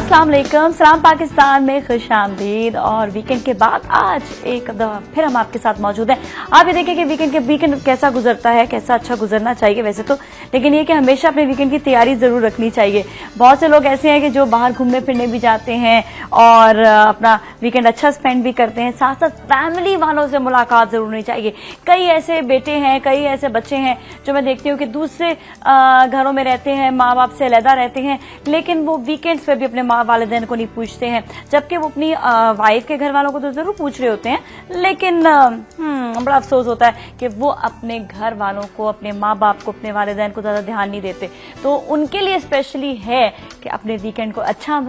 अस्सलाम वालेकुम, सलाम पाकिस्तान में खुशामदीद। और वीकेंड के बाद आज एक दफा फिर हम आपके साथ मौजूद हैं। आप ये देखें कि वीकेंड कैसा गुजरता है, कैसा अच्छा गुजरना चाहिए वैसे तो, लेकिन ये कि हमेशा अपने वीकेंड की तैयारी जरूर रखनी चाहिए। बहुत से लोग ऐसे हैं कि जो बाहर घूमने फिरने भी जाते हैं और अपना वीकेंड अच्छा स्पेंड भी करते हैं, साथ साथ फैमिली वालों से मुलाकात जरूर होनी चाहिए। कई ऐसे बेटे हैं, कई ऐसे बच्चे हैं जो मैं देखती हूँ कि दूसरे घरों में रहते हैं, माँ बाप से अलहदा रहते हैं, लेकिन वो वीकेंड्स पे भी अपने माँ वालिदैन को नहीं पूछते हैं, जबकि वो अपनी वाइफ के घर वालों को तो जरूर पूछ रहे होते हैं, लेकिन बड़ा अफसोस होता है कि वो अपने घर वालों को, अपने माँ बाप को, अपने वालिदैन को ज्यादा ध्यान नहीं देते। तो उनके लिए स्पेशली है कि अपने वीकेंड को अच्छा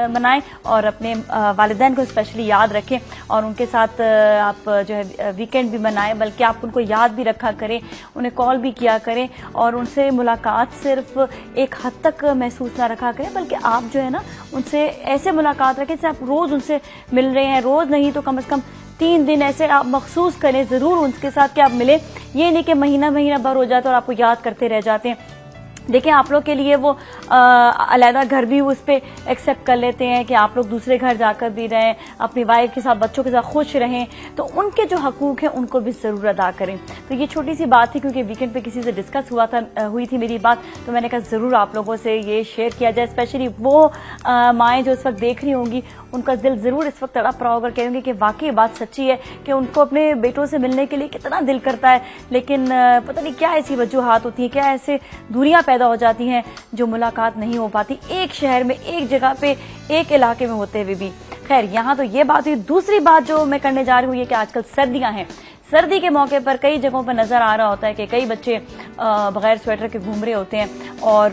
मनाएं और अपने वालिदैन को स्पेशली याद रखें और उनके साथ आप जो है वीकेंड भी मनाएं, बल्कि आप उनको याद भी रखा करें, उन्हें कॉल भी किया करें और उनसे मुलाकात सिर्फ एक हद तक महसूस ना रखा करें, बल्कि आप जो है ना उनसे ऐसे मुलाकात रखें जैसे आप रोज उनसे मिल रहे हैं। रोज नहीं तो कम से कम 3 दिन ऐसे आप मखसूस करें जरूर उनके साथ कि आप मिले। ये नहीं कि महीना महीना भर हो जाता है और आपको याद करते रह जाते हैं। देखिए, आप लोग के लिए वो अलहदा घर भी उस पर एक्सेप्ट कर लेते हैं कि आप लोग दूसरे घर जाकर भी रहें, अपनी वाइफ के साथ, बच्चों के साथ खुश रहें, तो उनके जो हकूक हैं उनको भी जरूर अदा करें। तो ये छोटी सी बात थी, क्योंकि वीकेंड पे किसी से डिस्कस हुई थी मेरी बात, तो मैंने कहा जरूर आप लोगों से ये शेयर किया जाए। स्पेशली वो माएँ जो इस वक्त देख रही होंगी, उनका दिल जरूर इस वक्त तड़प रहा होगा, कहेंगे कि वाकई बात सच्ची है कि उनको अपने बेटों से मिलने के लिए कितना दिल करता है, लेकिन पता नहीं क्या ऐसी वजूहात होती है, क्या ऐसे दूरियां पैदा हो जाती हैं जो मुलाकात नहीं हो पाती एक शहर में, एक जगह पे, एक इलाके में होते हुए भी। खैर, यहाँ तो ये बात हुई। दूसरी बात जो मैं करने जा रही हूँ ये कि आजकल सर्दियां हैं। सर्दी के मौके पर कई जगहों पर नजर आ रहा होता है कि कई बच्चे बगैर स्वेटर के घूम रहे होते हैं और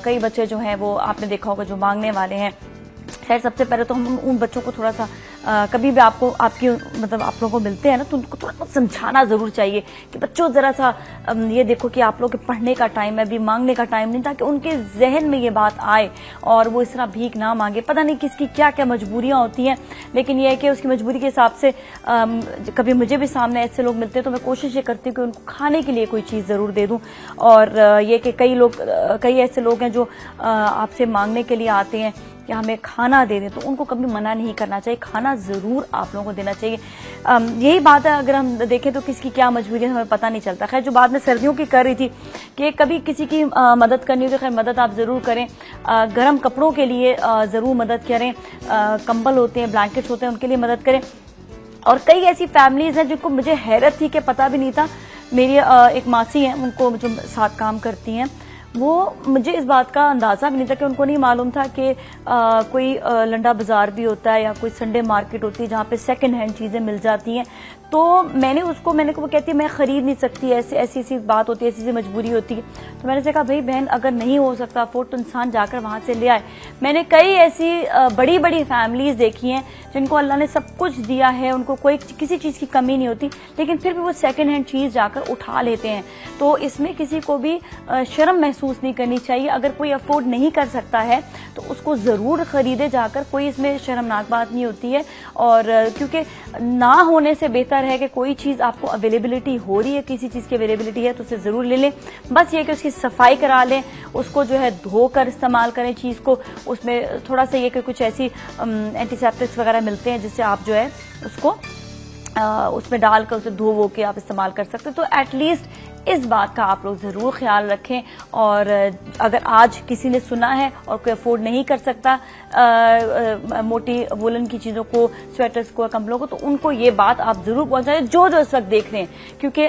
कई बच्चे जो हैं वो आपने देखा होगा जो मांगने वाले हैं। खैर, सबसे पहले तो हम उन बच्चों को थोड़ा सा कभी भी आपकी मतलब आप लोगों को मिलते हैं ना, तो उनको थोड़ा समझाना जरूर चाहिए कि बच्चों जरा सा ये देखो कि आप लोग के पढ़ने का टाइम है, अभी मांगने का टाइम नहीं, ताकि उनके जहन में ये बात आए और वो इस तरह भीख ना मांगे। पता नहीं किसकी क्या क्या मजबूरियां होती हैं, लेकिन यह है कि उसकी मजबूरी के हिसाब से कभी मुझे भी सामने ऐसे लोग मिलते हैं तो मैं कोशिश ये करती हूँ कि उनको खाने के लिए कोई चीज जरूर दे दूं। और ये कि कई ऐसे लोग हैं जो आपसे मांगने के लिए आते हैं कि हमें खाना दे दें, तो उनको कभी मना नहीं करना चाहिए, खाना जरूर आप लोगों को देना चाहिए। यही बात है, अगर हम देखें तो किसकी क्या मजबूरी है हमें पता नहीं चलता। खैर, जो बात मैं सर्दियों की कर रही थी कि कभी किसी की मदद करनी हो तो खैर मदद आप जरूर करें। गर्म कपड़ों के लिए जरूर मदद करें, कंबल होते हैं, ब्लैंकेट्स होते हैं, उनके लिए मदद करें। और कई ऐसी फैमिलीज हैं जिनको मुझे हैरत थी कि पता भी नहीं था। मेरी एक मासी हैं, उनको जो साथ काम करती हैं, वो मुझे इस बात का अंदाजा भी नहीं था कि उनको नहीं मालूम था कि कोई लंडा बाजार भी होता है या कोई संडे मार्केट होती है जहाँ पे सेकंड हैंड चीजें मिल जाती हैं। तो मैंने वो कहती है मैं खरीद नहीं सकती, ऐसी बात होती है, ऐसी मजबूरी होती है। तो मैंने कहा भाई बहन, अगर नहीं हो सकता अफोर्ड तो इंसान जाकर वहां से ले आए। मैंने कई ऐसी बड़ी बड़ी फैमिलीज देखी हैं जिनको अल्लाह ने सब कुछ दिया है, उनको कोई किसी चीज की कमी नहीं होती, लेकिन फिर भी वो सेकंड हैंड चीज जाकर उठा लेते हैं। तो इसमें किसी को भी शर्म महसूस नहीं करनी चाहिए। अगर कोई अफोर्ड नहीं कर सकता है तो उसको जरूर खरीदे जाकर, कोई इसमें शर्मनाक बात नहीं होती है। और क्योंकि ना होने से बेहतर है कि कोई चीज आपको अवेलेबिलिटी हो रही है, किसी चीज की अवेलेबिलिटी है तो उसे जरूर ले लें। बस ये कि उसकी सफाई करा लें, उसको जो है धोकर इस्तेमाल करें चीज को। उसमें थोड़ा सा ये कि कुछ ऐसी एंटीसेप्टिक्स वगैरह मिलते हैं जिससे आप जो है उसको उसमें डालकर उसे धो के आप इस्तेमाल कर सकते हो। तो एटलीस्ट इस बात का आप लोग जरूर ख्याल रखें। और अगर आज किसी ने सुना है और कोई अफोर्ड नहीं कर सकता मोटी वुलन की चीजों को, स्वेटर्स को, कंबलों को, तो उनको ये बात आप जरूर पहुंचाएं जो इस वक्त देख रहे हैं। क्योंकि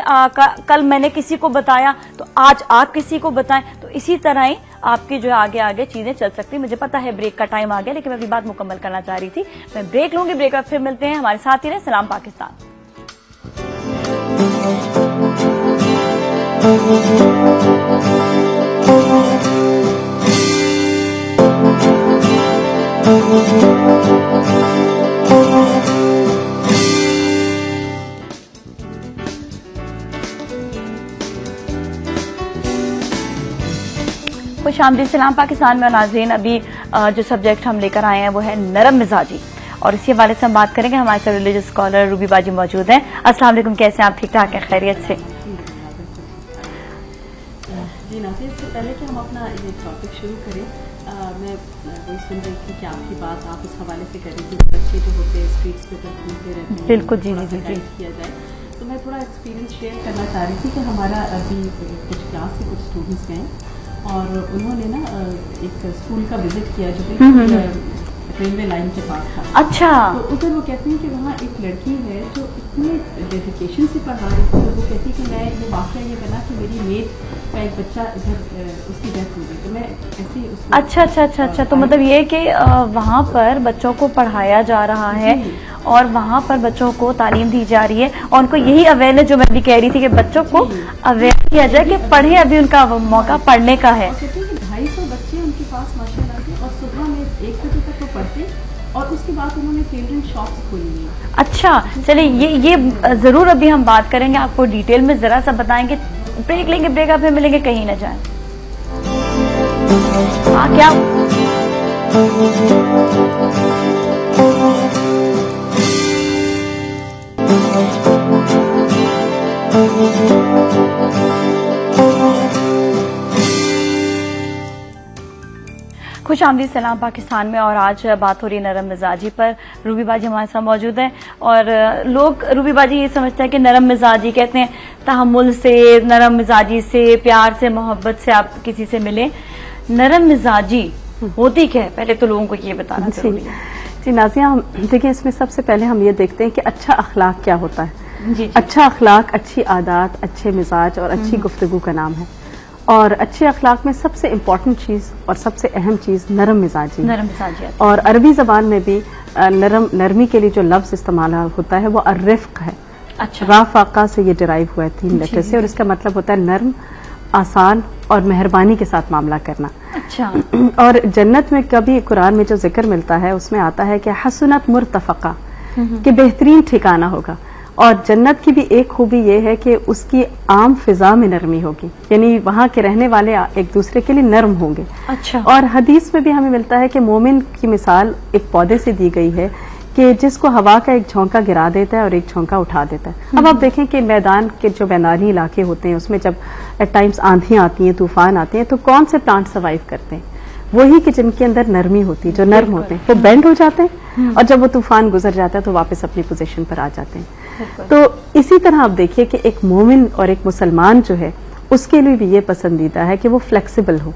कल मैंने किसी को बताया तो आज आप किसी को बताएं, तो इसी तरह ही आपकी जो है आगे आगे चीजें चल सकती। मुझे पता है ब्रेक का टाइम आ गया, लेकिन मैं अपनी बात मुकम्मल करना चाह रही थी। मैं ब्रेक लूंगी, ब्रेक बाद फिर मिलते हैं। हमारे साथ ही रहे। सलाम पाकिस्तान। खुशामदीद। सलाम पाकिस्तान में नाज़रीन, अभी जो सब्जेक्ट हम लेकर आए हैं वो है नरम मिजाजी, और इसी हवाले से हम बात करेंगे। हमारे साथ रिलीजियस स्कॉलर रूबी बाजी मौजूद हैं। अस्सलाम वालेकुम, कैसे हैं आप? ठीक ठाक हैं, खैरियत से? जी नाज़रीन, इससे पहले कि हम अपना ये टॉपिक शुरू करें, मैं वही सुन रही थी कि आपकी बात आप उस हवाले से कर रही थी, बच्चे जो होते हैं स्ट्रीट्स पे ऊपर घूमते रहते हैं, बिल्कुल जी जी जी किया जाए। तो मैं थोड़ा एक्सपीरियंस शेयर करना चाह रही थी कि हमारा अभी कुछ क्लास के कुछ स्टूडेंट्स गए और उन्होंने ना एक स्कूल का विजिट किया जो बिल्कुल रेलवे लाइन के पास था। अच्छा। तो उधर वो कहते हैं कि वहाँ एक लड़की है जो इतने डेडिकेशन से पढ़ा रही थी। वो कहती कि मैं ये वाकया ये बना कि मेरी मेट का एक बच्चा इधर उसकी डेथ हो गई, तो मैं ऐसे ही उसको अच्छा। तो मतलब ये कि वहाँ पर बच्चों को पढ़ाया जा रहा है और वहाँ पर बच्चों को तालीम दी जा रही है और उनको यही अवेयरनेस जो मैं भी कह रही थी कि बच्चों को अवेयर किया जाए कि पढ़े, अभी उनका मौका पढ़ने का है। 250 बच्चे उनके पास माशाल्लाह से और सुबह में 1 बजे तक वो पढ़ते और उसके बाद उन्होंने टेलरिंग शॉप्स खोली है। अच्छा, चलिए ये जरूर अभी हम बात करेंगे, आपको डिटेल में जरा सा बताएंगे। ब्रेक लेंगे, ब्रेक आप फिर मिलेंगे, कहीं ना जाए। हाँ क्या खुश आमदीद सलाम पाकिस्तान में। और आज बात हो रही है नरम मिजाजी पर। रूबी बाजी हमारे साथ मौजूद है और लोग रूबी बाजी ये समझते हैं कि नरम मिजाजी कहते हैं तहम्मुल से, नरम मिजाजी से, प्यार से, मोहब्बत से आप किसी से मिले। नरम मिजाजी होती क्या है, पहले तो लोगों को ये बताना जरूरी है। जी नाज़िया, देखिए इसमें सबसे पहले हम ये देखते हैं कि अच्छा अखलाक क्या होता है। जी। अच्छा अखलाक, अच्छी आदत, अच्छे मिजाज और अच्छी गुफ्तगू का नाम है। और अच्छे अखलाक में सबसे इम्पोर्टेंट चीज और सबसे अहम चीज नरम मिजाजी है। नरम मिजाजी। और अरबी जबान में भी नरमी के लिए जो लफ्ज इस्तेमाल होता है वो अर्रिफ्क है। अच्छा। राफाका से ये डिराइव हुआ है 3 लेटर से और इसका मतलब होता है नर्म, आसान और मेहरबानी के साथ मामला करना। अच्छा। और जन्नत में कभी कुरान में जो जिक्र मिलता है उसमें आता है कि हसनत मुर्तफका, कि बेहतरीन ठिकाना होगा। और जन्नत की भी एक खूबी ये है कि उसकी आम फिजा में नरमी होगी, यानी वहाँ के रहने वाले एक दूसरे के लिए नर्म होंगे। अच्छा। और हदीस में भी हमें मिलता है कि मोमिन की मिसाल एक पौधे से दी गई है कि जिसको हवा का एक झोंका गिरा देता है और एक झोंका उठा देता है। अब आप देखें कि मैदान के जो मैदानी इलाके होते हैं उसमें जब एट टाइम्स आंधियां आती हैं, तूफान आते हैं, तो कौन से प्लांट सर्वाइव करते हैं? वही कि जिनके अंदर नरमी होती है, जो नर्म होते हैं, वो बेंड हो जाते हैं और जब वो तूफान गुजर जाता है तो वापस अपनी पोजीशन पर आ जाते हैं। तो इसी तरह आप देखिए कि एक मोमिन और एक मुसलमान जो है उसके लिए भी ये पसंदीदा है कि वो फ्लेक्सिबल हो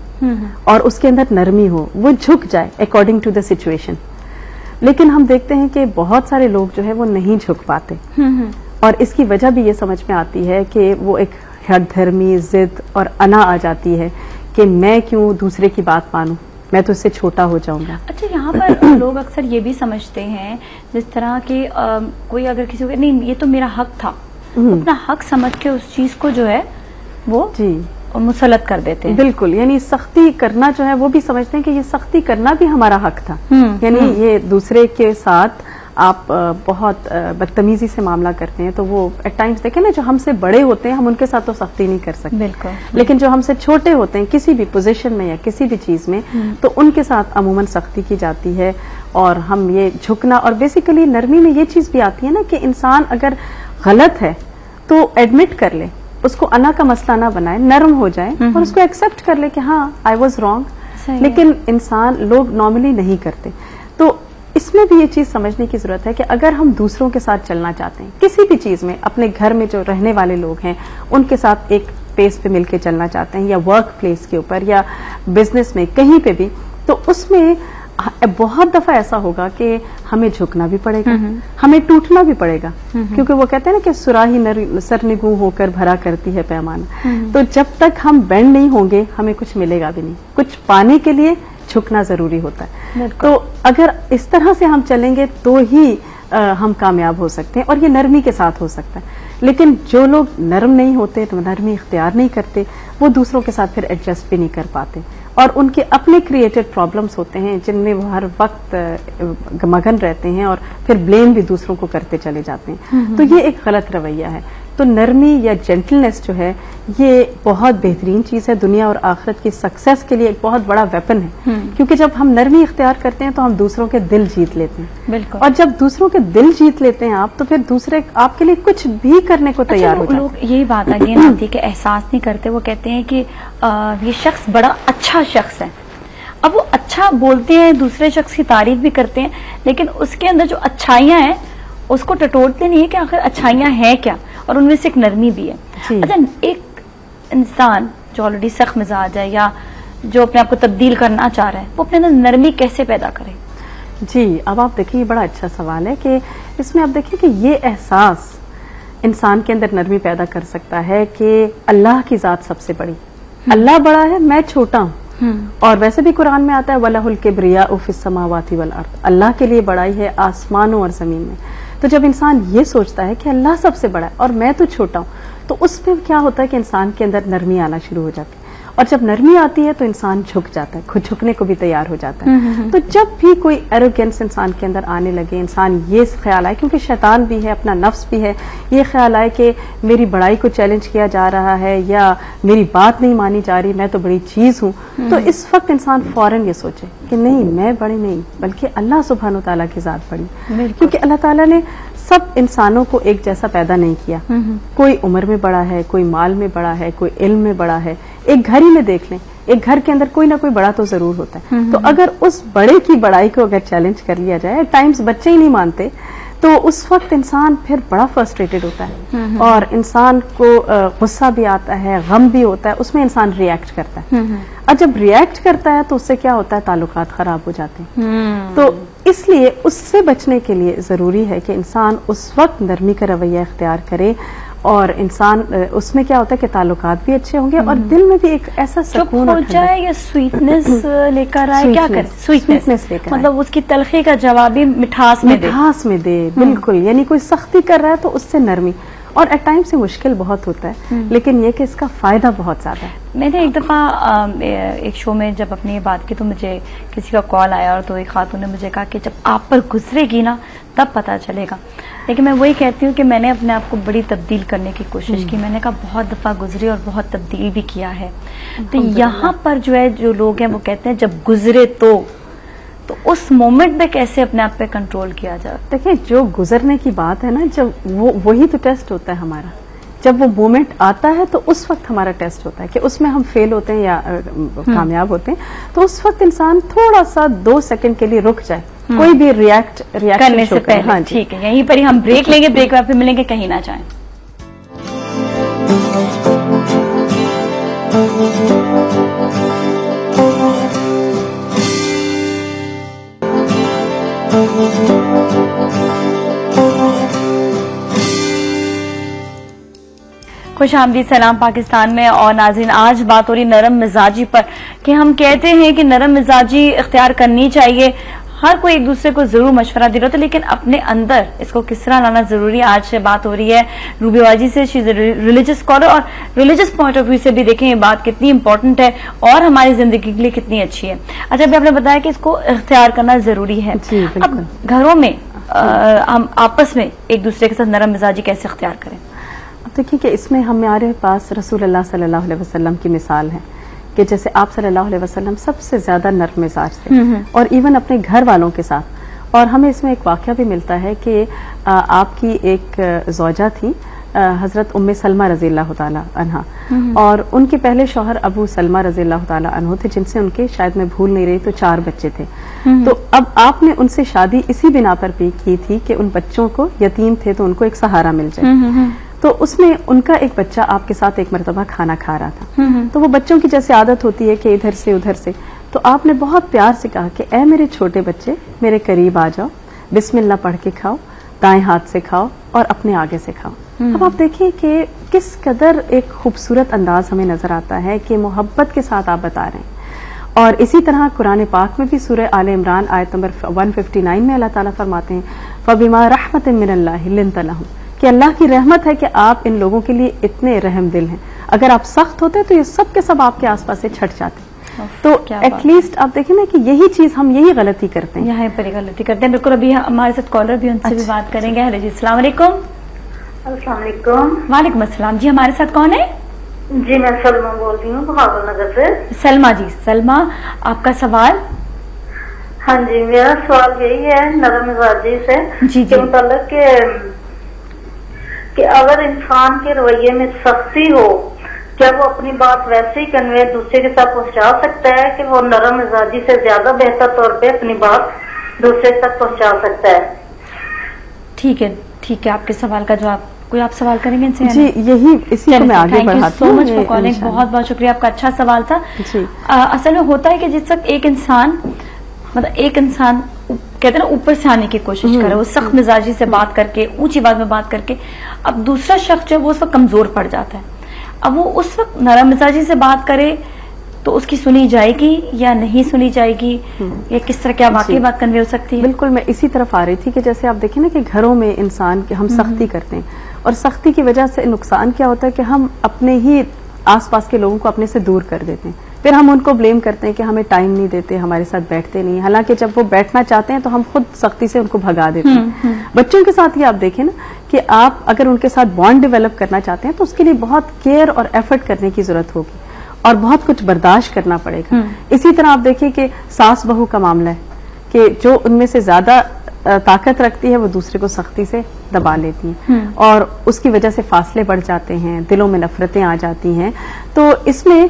और उसके अंदर नरमी हो, वो झुक जाए अकॉर्डिंग टू द सिचुएशन। लेकिन हम देखते हैं कि बहुत सारे लोग जो है वो नहीं झुक पाते और इसकी वजह भी ये समझ में आती है कि वो एक हठधर्मी, जिद और अना आ जाती है कि मैं क्यों दूसरे की बात मानूं, मैं तो इससे छोटा हो जाऊंगा। अच्छा, यहाँ पर लोग अक्सर ये भी समझते हैं जिस तरह कि कोई अगर किसी को नहीं ये तो मेरा हक था, अपना हक समझ के उस चीज को जो है वो जी मुसलत कर देते हैं। बिल्कुल, यानी सख्ती करना जो है वो भी समझते हैं कि ये सख्ती करना भी हमारा हक था। यानी ये दूसरे के साथ आप बहुत बदतमीजी से मामला करते हैं तो वो एट टाइम्स देखें ना, जो हमसे बड़े होते हैं हम उनके साथ तो सख्ती नहीं कर सकते। बिल्कुल। लेकिन जो हमसे छोटे होते हैं किसी भी पोजीशन में या किसी भी चीज में, तो उनके साथ अमूमन सख्ती की जाती है और हम ये झुकना। और बेसिकली नरमी में ये चीज भी आती है ना कि इंसान अगर गलत है तो एडमिट कर ले, उसको अना का मसला ना बनाए, नरम हो जाए और उसको एक्सेप्ट कर ले कि हाँ आई वॉज रॉन्ग। लेकिन इंसान लोग नॉर्मली नहीं करते। तो इसमें भी ये चीज समझने की जरूरत है कि अगर हम दूसरों के साथ चलना चाहते हैं किसी भी चीज में, अपने घर में जो रहने वाले लोग हैं उनके साथ एक पेस पे मिलके चलना चाहते हैं या वर्क प्लेस के ऊपर या बिजनेस में कहीं पे भी, तो उसमें बहुत दफा ऐसा होगा कि हमें झुकना भी पड़ेगा, हमें टूटना भी पड़ेगा, क्योंकि वो कहते हैं ना कि सुराही सरनिगू होकर भरा करती है पैमाना। तो जब तक हम बेंड नहीं होंगे हमें कुछ मिलेगा भी नहीं। कुछ पाने के लिए झुकना जरूरी होता है। तो अगर इस तरह से हम चलेंगे तो ही हम कामयाब हो सकते हैं और ये नरमी के साथ हो सकता है। लेकिन जो लोग नरम नहीं होते, तो नरमी इख्तियार नहीं करते, वो दूसरों के साथ फिर एडजस्ट भी नहीं कर पाते और उनके अपने क्रिएटेड प्रॉब्लम्स होते हैं जिनमें वो हर वक्त मगन रहते हैं और फिर ब्लेम भी दूसरों को करते चले जाते हैं। तो ये एक गलत रवैया है। तो नरमी या जेंटलनेस जो है ये बहुत बेहतरीन चीज है, दुनिया और आखिरत की सक्सेस के लिए एक बहुत बड़ा वेपन है। क्योंकि जब हम नरमी इख्तियार करते हैं तो हम दूसरों के दिल जीत लेते हैं। बिल्कुल। और जब दूसरों के दिल जीत लेते हैं आप, तो फिर दूसरे आपके लिए कुछ भी करने को तैयार हो जाते हैं। लोग यही बात अगेन आती है कि एहसास नहीं करते। वो कहते हैं कि ये शख्स बड़ा अच्छा शख्स है, अब वो अच्छा बोलते हैं, दूसरे शख्स की तारीफ भी करते हैं, लेकिन उसके अंदर जो अच्छाइयां हैं उसको टटोलते नहीं है कि आखिर अच्छाइयां हैं क्या, और उनमें से एक नरमी भी है। अच्छा, एक इंसान जो ऑलरेडी सख्त मिजाज है या जो अपने आप को तब्दील करना चाह रहा है, वो अपने अंदर नरमी कैसे पैदा करे? जी, अब आप देखिए, ये बड़ा अच्छा सवाल है कि इसमें आप देखिए कि ये एहसास इंसान के अंदर नरमी पैदा कर सकता है कि अल्लाह की जात सबसे बड़ी, अल्लाह बड़ा है, मैं छोटा हूँ। और वैसे भी कुरान में आता है वलहुल किब्रिया फिस समावाति वल अर्द, अल्लाह के लिए बड़ाई है आसमानों और जमीन में। तो जब इंसान ये सोचता है कि अल्लाह सबसे बड़ा है और मैं तो छोटा हूँ, तो उसमें क्या होता है कि इंसान के अंदर नरमी आना शुरू हो जाती है, और जब नरमी आती है तो इंसान झुक जाता है, खुद झुकने को भी तैयार हो जाता है। तो जब भी कोई एरोगेंस इंसान के अंदर आने लगे, इंसान ये ख्याल आए, क्योंकि शैतान भी है, अपना नफ्स भी है, ये ख्याल आए कि मेरी बड़ाई को चैलेंज किया जा रहा है या मेरी बात नहीं मानी जा रही, मैं तो बड़ी चीज हूँ, तो इस वक्त इंसान फौरन ये सोचे कि नहीं, मैं बड़ी नहीं, बल्कि अल्लाह सुब्हान व तआला की जात बड़ी। क्योंकि अल्लाह ताला ने सब इंसानों को एक जैसा पैदा नहीं किया, कोई उम्र में बड़ा है, कोई माल में बड़ा है, कोई इल्म में बड़ा है। एक घर ही में देख लें, एक घर के अंदर कोई ना कोई बड़ा तो जरूर होता है। तो अगर उस बड़े की बड़ाई को अगर चैलेंज कर लिया जाए, टाइम्स बच्चे ही नहीं मानते, तो उस वक्त इंसान फिर बड़ा फ्रस्ट्रेटेड होता है और इंसान को गुस्सा भी आता है, गम भी होता है, उसमें इंसान रिएक्ट करता है। और जब रिएक्ट करता है तो उससे क्या होता है, ताल्लुकात खराब हो जाते हैं। तो इसलिए उससे बचने के लिए जरूरी है कि इंसान उस वक्त नरमी का रवैया इख्तियार करे, और इंसान उसमें क्या होता है कि ताल्लुकात भी अच्छे होंगे और दिल में भी एक ऐसा सुकून हो जाए, या स्वीटनेस लेकर आए, क्या करे, स्वीटनेस लेकर, मतलब उसकी तलखी का जवाब भी मिठास में दे। बिल्कुल, यानी कोई सख्ती कर रहा है तो उससे नरमी, और एट टाइम से मुश्किल बहुत होता है, लेकिन ये कि इसका फायदा बहुत ज्यादा है। मैंने एक दफा एक शो में जब अपनी ये बात की तो मुझे किसी का कॉल आया, और तो एक खातून ने मुझे कहा कि जब आप पर गुजरेगी ना तब पता चलेगा। लेकिन मैं वही कहती हूँ कि मैंने अपने आप को बड़ी तब्दील करने की कोशिश की, मैंने कहा बहुत दफा गुजरी और बहुत तब्दील भी किया है। तो यहाँ पर जो है, जो लोग हैं वो कहते हैं जब गुजरे तो उस मोमेंट में कैसे अपने आप पे कंट्रोल किया जाए? देखिए, जो गुजरने की बात है ना, जब वही तो टेस्ट होता है हमारा। जब वो मोमेंट आता है तो उस वक्त हमारा टेस्ट होता है कि उसमें हम फेल होते हैं या कामयाब होते हैं। तो उस वक्त इंसान थोड़ा सा 2 सेकंड के लिए रुक जाए, कोई भी रिएक्शन करने से पहले। हाँ, ठीक है, यहीं पर ही हम ब्रेक लेंगे, ब्रेक बाद फिर मिलेंगे, कहीं ना जाएं। खुश आमदीद, सलाम पाकिस्तान में। और नाज़रीन, आज बात हो रही नरम मिजाजी पर, कि हम कहते हैं कि नरम मिजाजी इख्तियार करनी चाहिए, हर कोई एक दूसरे को जरूर मशवरा दे रहा था, लेकिन अपने अंदर इसको किस तरह लाना जरूरी है। आज से बात हो रही है रूबी वाजी से, शी इज रिलीजियस स्कॉलर, और रिलीजियस पॉइंट ऑफ व्यू से भी देखें ये बात कितनी इंपॉर्टेंट है और हमारी जिंदगी के लिए कितनी अच्छी है। अच्छा, अभी आपने बताया कि इसको इख्तियार करना जरूरी है। अब घरों में हम आपस में एक दूसरे के साथ नरम मिजाजी कैसे इख्तियार करें? अब देखिए कि इसमें हमारे पास रसूलुल्लाह सल्लल्लाहु अलैहि वसल्लम की मिसाल है कि जैसे आप सल्लल्लाहु अलैहि वसल्लम सबसे ज्यादा नर्म मिजाज थे, और इवन अपने घर वालों के साथ। और हमें इसमें एक वाकया भी मिलता है कि आपकी एक ज़ौजा थी, हजरत उम्मे सलमा रज़ियल्लाहु ताला अन्हा, और उनके पहले शौहर अबू सलमा रज़ियल्लाहु ताला अन्हु थे, जिनसे उनके, शायद मैं भूल नहीं रही तो 4 बच्चे थे। तो अब आपने उनसे शादी इसी बिना पर भी की थी कि उन बच्चों को, यतीम थे तो उनको एक सहारा मिल जाए। तो उसमें उनका एक बच्चा आपके साथ एक मरतबा खाना खा रहा था। तो वो बच्चों की जैसे आदत होती है कि इधर से उधर से, तो आपने बहुत प्यार से कहा कि ऐ मेरे छोटे बच्चे, मेरे करीब आ जाओ, बिस्मिल्लाह पढ़ के खाओ, दाएं हाथ से खाओ और अपने आगे से खाओ। अब आप देखिए कि किस कदर एक खूबसूरत अंदाज हमें नजर आता है कि मोहब्बत के साथ आप बता रहे हैं। और इसी तरह कुरान पाक में भी सूरह आले इमरान आयत नंबर 159 में अल्लाह ताला फरमाते हैं, फबिमा रहमतिन मिनल्लाहि लिन्ता लहुम, कि अल्लाह की रहमत है कि आप इन लोगों के लिए इतने रहम दिल हैं। अगर आप सख्त होते तो ये सब के सब आपके आसपास से छट जाते। तो एटलीस्ट आप देखें ना कि यही चीज, हम यही गलती करते हैं, यहाँ पर गलती करते हैं। बिल्कुल, अभी हमारे साथ कॉलर भी, उनसे भी बात करेंगे। हेलो जी, अस्सलाम वालेकुम। अस्सलाम वालेकुम। वालेकुम अस्सलाम जी, हमारे साथ कौन है? जी, मैं सलमा बोल रही हूँ बहावल नगर से। सलमा जी, सलमा आपका सवाल? हाँ जी, मेरा सवाल यही है नरम मिजाजी से जी के मुताल्लिक कि अगर इंसान के रवैये में सख्ती हो क्या वो अपनी बात वैसे ही कन्वे दूसरे के साथ पहुंचा सकता है कि वो नरम मिजाजी से ज्यादा बेहतर तौर पे अपनी बात दूसरे तक पहुंचा सकता है? ठीक है, आपके सवाल का जवाब कोई आप सवाल करेंगे इनसे? जी, यही इसी को मैं आगे बढ़ाती हूँ। सो मच फॉर कॉलिंग, बहुत बहुत शुक्रिया, आपका अच्छा सवाल था। जी। असल में होता है कि जिस वक्त एक इंसान कहते हैं ना ऊपर से आने की कोशिश करे, वो सख्त मिजाजी से बात करके, ऊंची आवाज में बात करके, अब दूसरा शख्स जो है वो उस वक्त कमजोर पड़ जाता है। अब वो उस वक्त नरम मिजाजी से बात करे तो उसकी सुनी जाएगी या नहीं सुनी जाएगी, या किस तरह क्या वाकई बात कन्वे हो सकती है? बिल्कुल, मैं इसी तरफ आ रही थी कि जैसे आप देखें ना कि घरों में इंसान के हम सख्ती करते हैं, और सख्ती की वजह से नुकसान क्या होता है कि हम अपने ही आसपास के लोगों को अपने से दूर कर देते हैं। फिर हम उनको ब्लेम करते हैं कि हमें टाइम नहीं देते, हमारे साथ बैठते नहीं। हालांकि जब वो बैठना चाहते हैं तो हम खुद सख्ती से उनको भगा देते हैं। बच्चों के साथ ही आप देखें ना कि आप अगर उनके साथ बॉन्ड डेवलप करना चाहते हैं तो उसके लिए बहुत केयर और एफर्ट करने की जरूरत होगी और बहुत कुछ बर्दाश्त करना पड़ेगा। इसी तरह आप देखिए कि सास बहू का मामला है कि जो उनमें से ज्यादा ताकत रखती है वो दूसरे को सख्ती से दबा लेती हैं और उसकी वजह से फासले बढ़ जाते हैं, दिलों में नफरतें आ जाती हैं। तो इसमें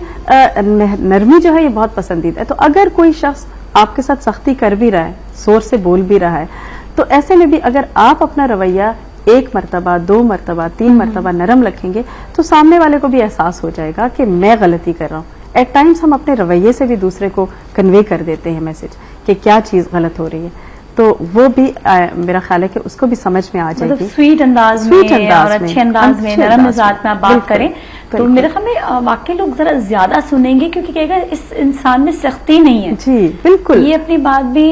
नरमी जो है ये बहुत पसंदीदा है। तो अगर कोई शख्स आपके साथ सख्ती कर भी रहा है, जोर से बोल भी रहा है, तो ऐसे में भी अगर आप अपना रवैया 1 मरतबा, 2 मरतबा, 3 मरतबा नरम रखेंगे तो सामने वाले को भी एहसास हो जाएगा कि मैं गलती कर रहा हूँ। एट टाइम्स हम अपने रवैये से भी दूसरे को कन्वे कर देते हैं मैसेज कि क्या चीज गलत हो रही है, तो वो भी मेरा ख्याल है कि उसको भी समझ में आ जाएगी। मतलब स्वीट अंदाज में और अच्छे अंदाज में, नरम मिजाज में आप बात करें तो मेरे ख्याल में वाकई लोग जरा ज्यादा सुनेंगे, क्योंकि कहेगा इस इंसान में सख्ती नहीं है। जी बिल्कुल, ये अपनी बात भी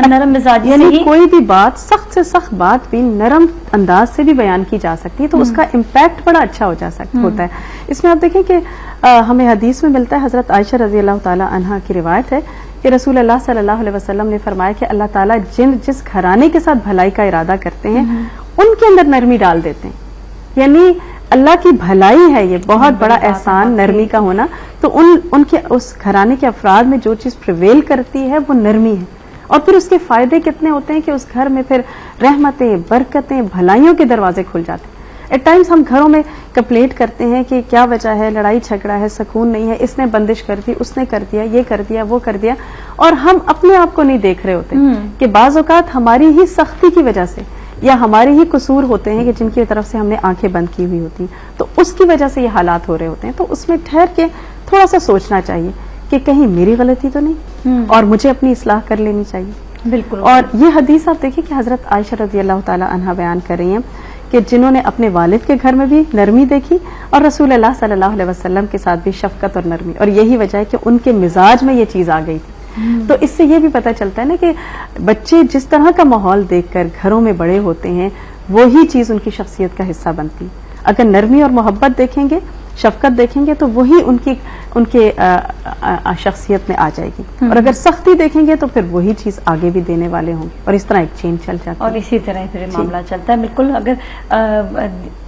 नरम मिजाजी से ही, कोई भी बात सख्त से सख्त बात भी नरम अंदाज से भी बयान की जा सकती है, तो उसका इम्पैक्ट बड़ा अच्छा हो जा सकता होता है। इसमें आप देखें कि हमें हदीस में मिलता है, हजरत आयशा रजी अल्लाह ताला अन्हा की रिवायत है कि रसूल अल्लाह सल्लल्लाहु अलैहि वसल्लम ने फरमाया कि अल्लाह ताला जिस घराने के साथ भलाई का इरादा करते हैं उनके अंदर नरमी डाल देते हैं। यानी अल्लाह की भलाई है, ये बहुत बड़ा एहसान नरमी का होना। तो उनके उस घराने के अफराद में जो चीज प्रिवेल करती है वो नरमी है, और फिर उसके फायदे कितने होते हैं कि उस घर में फिर रहमतें, बरकतें, भलाइयों के दरवाजे खुल जाते हैं। एट टाइम्स हम घरों में कंप्लेंट करते हैं कि क्या वजह है, लड़ाई झगड़ा है, सुकून नहीं है, इसने बंदिश कर दी, उसने कर दिया, ये कर दिया, वो कर दिया, और हम अपने आप को नहीं देख रहे होते कि बाज औकात हमारी ही सख्ती की वजह से या हमारे ही कसूर होते हैं कि जिनकी तरफ से हमने आंखें बंद की हुई होती हैं, तो उसकी वजह से ये हालात हो रहे होते हैं। तो उसमें ठहर के थोड़ा सा सोचना चाहिए कि कहीं मेरी गलती तो नहीं, और मुझे अपनी इस्लाह कर लेनी चाहिए। बिल्कुल। और ये हदीस आप देखिए कि हजरत आयशा रजी अल्लाह ताला अन्हा बयान कर रही हैं कि जिन्होंने अपने वालिद के घर में भी नरमी देखी और रसूल अल्लाह सल्लल्लाहु अलैहि वसल्लम के साथ भी शफकत और नरमी, और यही वजह है कि उनके मिजाज में ये चीज आ गई थी। तो इससे ये भी पता चलता है ना कि बच्चे जिस तरह का माहौल देखकर घरों में बड़े होते हैं वो ही चीज उनकी शख्सियत का हिस्सा बनती है। अगर नरमी और मोहब्बत देखेंगे, शफकत देखेंगे, तो वही उनके शख्सियत में आ जाएगी, और अगर सख्ती देखेंगे तो फिर वही चीज आगे भी देने वाले होंगे, और इस तरह एक चेंज चल जाता है और इसी तरह फिर मामला चलता है। बिल्कुल, अगर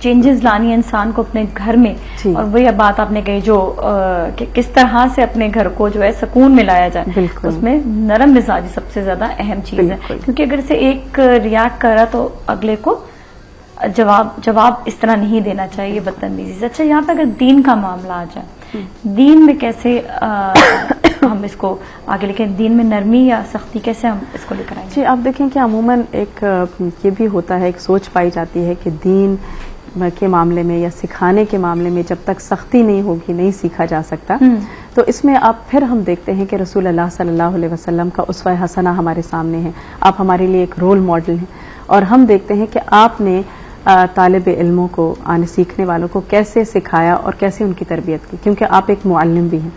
चेंजेस लानी है इंसान को अपने घर में, और वही बात आपने कही जो कि किस तरह से अपने घर को जो है सुकून में लाया जाए, उसमें नरम मिजाजी सबसे ज्यादा अहम चीज है। क्योंकि अगर से एक रिएक्ट करा तो अगले को जवाब इस तरह नहीं देना चाहिए बदतमीजी से। अच्छा, यहाँ पे अगर दीन का मामला आ जाए, दीन में कैसे हम इसको आगे लेके, दीन में नरमी या सख्ती कैसे हम इसको लेकर आएंगे? जी, आप देखें कि अमूमन एक ये भी होता है, एक सोच पाई जाती है कि दीन के मामले में या सिखाने के मामले में जब तक सख्ती नहीं होगी नहीं सीखा जा सकता। तो इसमें आप फिर हम देखते हैं कि रसूल अल्लाह सल्लल्लाहु अलैहि वसल्लम का उसवा हसना हमारे सामने है। आप हमारे लिए एक रोल मॉडल हैं, और हम देखते हैं कि आपने तालिब इल्मों को, आने सीखने वालों को कैसे सिखाया और कैसे उनकी तरबियत की, क्योंकि आप एक मुअल्लिम भी हैं।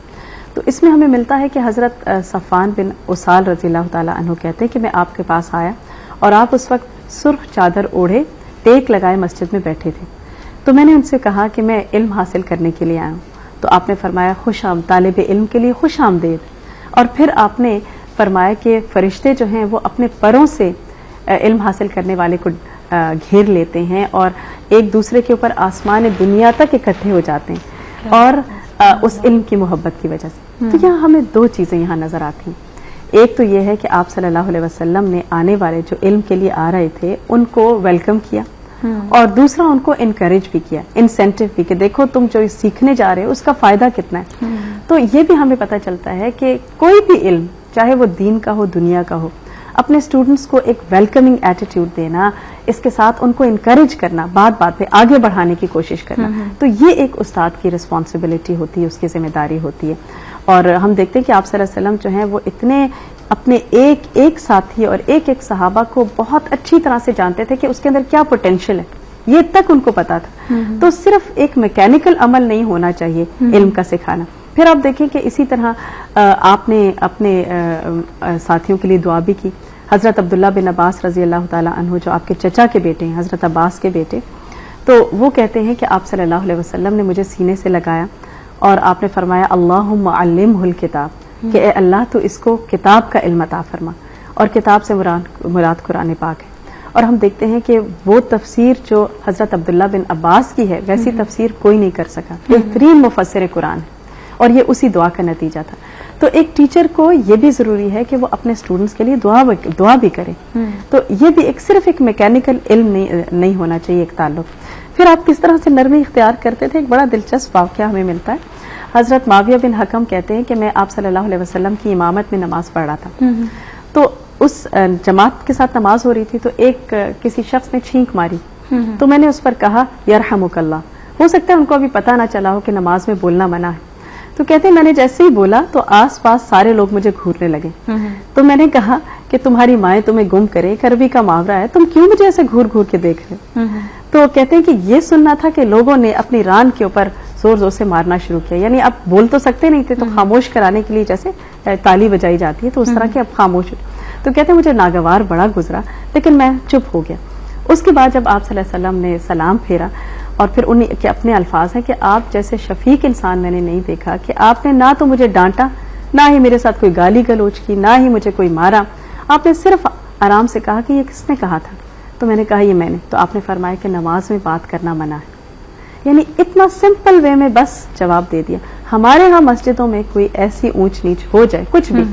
तो इसमें हमें मिलता है कि हजरत सफ़ान बिन उसाल रज़ी अल्लाह ताला अन्हु कहते हैं कि मैं आपके पास आया और आप उस वक्त सुर्ख चादर ओढ़े टेक लगाए मस्जिद में बैठे थे। तो मैंने उनसे कहा कि मैं इल्म हासिल करने के लिए आया हूँ। तो आपने फरमाया तालिब इल्म के लिए खुश आमदेद। और फिर आपने फरमाया कि फरिश्ते जो हैं वो अपने परों से इल्म हासिल करने वाले को घेर लेते हैं और एक दूसरे के ऊपर आसमान दुनिया तक इकट्ठे हो जाते हैं, और उस इल्म की मोहब्बत की वजह से। तो यहाँ हमें दो चीजें यहाँ नजर आती हैं। एक तो यह है कि आप सल्लल्लाहु अलैहि वसल्लम ने आने वाले जो इल्म के लिए आ रहे थे उनको वेलकम किया और दूसरा उनको इनकरेज भी किया, इंसेंटिव भी कि देखो तुम जो सीखने जा रहे हो उसका फायदा कितना है। तो ये भी हमें पता चलता है कि कोई भी इल्म, चाहे वो दीन का हो दुनिया का हो, अपने स्टूडेंट्स को एक वेलकमिंग एटीट्यूड देना, इसके साथ उनको इनकरेज करना, बात बात पे आगे बढ़ाने की कोशिश करना, तो ये एक उस्ताद की रिस्पॉन्सिबिलिटी होती है, उसकी जिम्मेदारी होती है। और हम देखते हैं कि आप सल्लल्लाहु अलैहि वसल्लम जो हैं वो इतने अपने एक एक साथी और एक एक सहाबा को बहुत अच्छी तरह से जानते थे कि उसके अंदर क्या पोटेंशियल है, ये तक उनको पता था। तो सिर्फ एक मैकेनिकल अमल नहीं होना चाहिए इल्म का सिखाना। फिर आप देखें कि इसी तरह आपने अपने साथियों के लिए दुआ भी की। हजरत अब्दुल्ला बिन अब्बास रजी अल्लाह ताला अन्हु, जो आपके चचा के बेटे हैं, हजरत अब्बास के बेटे, तो वो कहते हैं कि आप सल्लल्लाहु अलैहि वसल्लम ने मुझे सीने से लगाया और आपने फरमाया अल्लाहुम्मा अल्लिमहुल किताब, कि ए अल्लाह तो इसको किताब का इल्म अता फरमा। और किताब से मुराद कुरान पाक है। और हम देखते हैं कि वो तफसीर जो हजरत अब्दुल्ला बिन अब्बास की है, वैसी तफसीर कोई नहीं कर सका। बेहतरीन मुफस्सिर कुरान है और ये उसी दुआ का नतीजा था। तो एक टीचर को ये भी जरूरी है कि वो अपने स्टूडेंट्स के लिए दुआ भी करे। तो ये भी एक सिर्फ एक मैकेनिकल इल्म नहीं होना चाहिए एक ताल्लुक। फिर आप किस तरह से नरमी इख्तियार करते थे, एक बड़ा दिलचस्प वाक़या हमें मिलता है। हजरत माविया बिन हकम कहते हैं कि मैं आप सल्लल्लाहु अलैहि वसल्लम की इमामत में नमाज पढ़ रहा था। तो उस जमात के साथ नमाज हो रही थी, तो एक किसी शख्स ने छींक मारी, तो मैंने उस पर कहा यरहमुकल्लाह। हो सकता है उनको अभी पता ना चला हो कि नमाज में बोलना मना है। तो कहते हैं मैंने जैसे ही बोला तो आसपास सारे लोग मुझे घूरने लगे। तो मैंने कहा कि तुम्हारी माए तुम्हें गुम करे, एक अरबी का मुहावरा है, तुम क्यों मुझे ऐसे घूर घूर के देख रहे हो। तो कहते हैं कि ये सुनना था कि लोगों ने अपनी रान के ऊपर जोर जोर से मारना शुरू किया। यानी अब बोल तो सकते नहीं थे, तो खामोश कराने के लिए जैसे ताली बजाई जाती है, तो उस तरह के अब खामोश। तो कहते हैं मुझे नागवार बड़ा गुजरा, लेकिन मैं चुप हो गया। उसके बाद जब आप सल्लल्लाहु अलैहि वसल्लम ने सलाम फेरा, और फिर उन्हीं के अपने अल्फाज हैं कि आप जैसे शफीक इंसान मैंने नहीं देखा, कि आपने ना तो मुझे डांटा, ना ही मेरे साथ कोई गाली गलोच की, ना ही मुझे कोई मारा। आपने सिर्फ आराम से कहा कि ये किसने कहा था। तो मैंने कहा ये मैंने। तो आपने फरमाया कि नमाज में बात करना मना है। यानी इतना सिंपल वे में बस जवाब दे दिया। हमारे यहाँ मस्जिदों में कोई ऐसी ऊंच नीच हो जाए कुछ भी,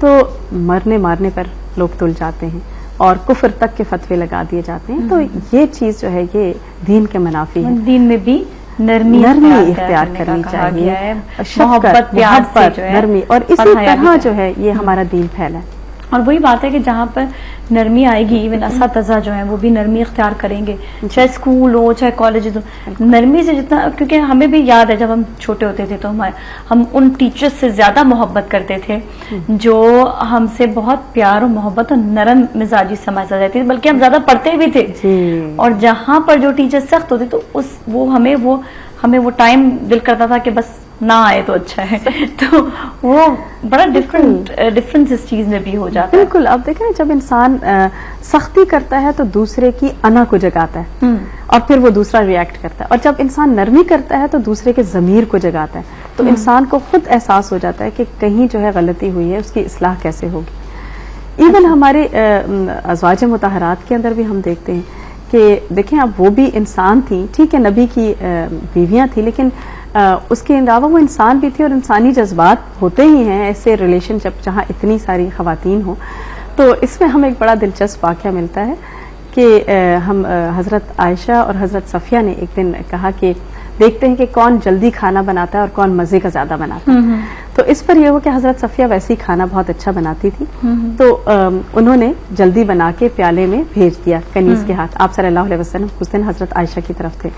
तो मरने मारने पर लोग तुल जाते हैं और कुफर तक के फतवे लगा दिए जाते हैं। तो ये चीज जो है ये दीन के मुनाफी है। दीन में भी नरमी इख्तियार करनी चाहिए, मोहब्बत प्यार से जो है नरमी, और इसी तरह जो है ये हमारा दीन फैला है। और वही बात है कि जहाँ पर नरमी आएगी, इवन असातिज़ा जो है वो भी नरमी इख्तियार करेंगे, चाहे स्कूल हो चाहे कॉलेज हो। नरमी से जितना, क्योंकि हमें भी याद है जब हम छोटे होते थे तो हम उन टीचर्स से ज्यादा मोहब्बत करते थे जो हमसे बहुत प्यार और मोहब्बत और नरम मिजाजी समझ आ जाती थी, बल्कि हम ज्यादा पढ़ते भी थे। और जहाँ पर जो टीचर सख्त होते तो हमें वो टाइम दिल करता था कि बस ना आए तो अच्छा है। तो वो बड़ा डिफरेंस इस चीज में भी हो जाता है। बिल्कुल। अब देखें जब इंसान सख्ती करता है तो दूसरे की अना को जगाता है और फिर वो दूसरा रिएक्ट करता है, और जब इंसान नरमी करता है तो दूसरे के ज़मीर को जगाता है। तो इंसान को खुद एहसास हो जाता है कि कहीं जो है गलती हुई है, उसकी इस्लाह कैसे होगी। इवन हमारे अज़वाज मुतहरात के अंदर भी हम देखते हैं कि देखें अब वो भी इंसान थी, ठीक है, नबी की बीवियां थी, लेकिन उसके अलावा वो इंसान भी थी और इंसानी जज्बात होते ही हैं ऐसे रिलेशनशिप जहाँ इतनी सारी खवातीन हो। तो इसमें हमें एक बड़ा दिलचस्प वाक़या मिलता है कि हम हजरत आयशा और हजरत सफिया ने एक दिन कहा कि देखते हैं कि कौन जल्दी खाना बनाता है और कौन मजे का ज्यादा बनाता है। तो इस पर यह हुआ कि हजरत सफिया वैसे ही खाना बहुत अच्छा बनाती थी, तो उन्होंने जल्दी बना के प्याले में भेज दिया कनीज के हाथ। आप सल्लल्लाहु अलैहि वसल्लम उस दिन हजरत आयशा की तरफ थे।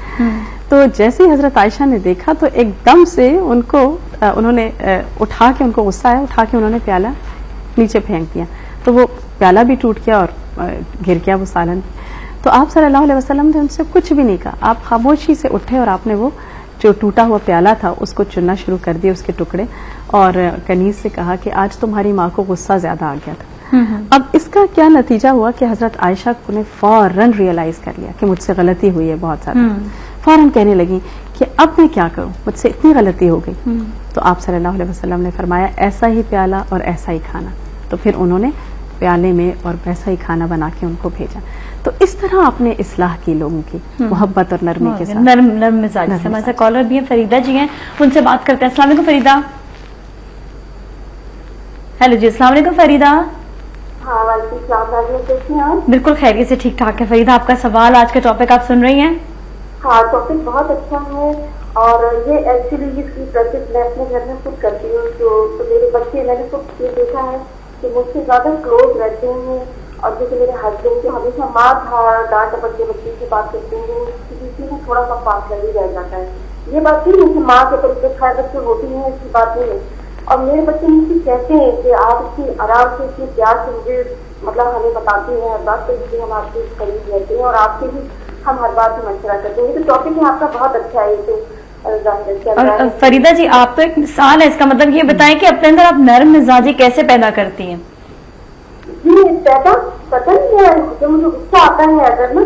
तो जैसे ही हजरत आयशा ने देखा तो एकदम से उन्होंने उठा के, उनको गुस्सा आया, उठा के उन्होंने प्याला नीचे फेंक दिया। तो वो प्याला भी टूट गया और गिर गया वो सालन। तो आप सल्लल्लाहु अलैहि वसल्लम ने उनसे कुछ भी नहीं कहा, आप खामोशी से उठे और आपने वो जो टूटा हुआ प्याला था उसको चुनना शुरू कर दिया, उसके टुकड़े, और कनीज से कहा कि आज तुम्हारी माँ को गुस्सा ज्यादा आ गया था। अब इसका क्या नतीजा हुआ कि हजरत आयशा ने फौरन रियलाइज कर लिया कि मुझसे गलती हुई है बहुत ज्यादा। फौरन कहने लगी कि अब मैं क्या करूं, मुझसे इतनी गलती हो गई। तो आप सल्लल्लाहु अलैहि वसल्लम ने फरमाया ऐसा ही प्याला और ऐसा ही खाना। तो फिर उन्होंने प्याले में और वैसा ही खाना बना के उनको भेजा। तो इस तरह आपने इस्लाह की लोगों की मोहब्बत और नरमी के साथ, नरम मिजाज से। हमारे साथ कॉलर भी हैं, फरीदा जी हैं, उनसे बात करते हैं। अस्सलाम वालेकुम फरीदा। हेलो जी, अस्सलाम वालेकुम फरीदा। हाँ वालेकुम कैसे हैं आप? बिल्कुल खैरियत से ठीक ठाक है। फरीदा, आपका सवाल, आज का टॉपिक आप सुन रही हैं? हाँ, टॉपिक बहुत अच्छा है और ये एक्चुअली इसकी प्रैक्टिस मैं अपने घर में खुद करती हूँ। तो मेरे बच्चे, मैंने खुद ये देखा है कि मुझसे ज्यादा क्लोज रहते हैं और जैसे मेरे हस्बैंड जो हमेशा माँ डांट बच्चे से बात करते हैं, किसी में थोड़ा सा फासला ही रह जाता है। ये बात नहीं है कि माँ के तरीके खैर बच्चे होती है, ऐसी बात नहीं है। और मेरे बच्चे मुझसे कहते हैं कि आप इतनी आराम से, इतनी प्यार से मुझे मतलब हमें बताते हैं हर बात, तो हम आपके करीब रहते हैं और आपसे भी हम हर बात में मशवरा करते हैं। तो टॉपिक है आपका बहुत अच्छा है। और फरीदा जी, आप तो एक मिसाल है इसका। मतलब ये बताएं कि अपने अंदर आप नर्म मिजाजी कैसे पैदा करती हैं? जी, पैदा पता नहीं है, जब मुझे गुस्सा आता है अगर ना,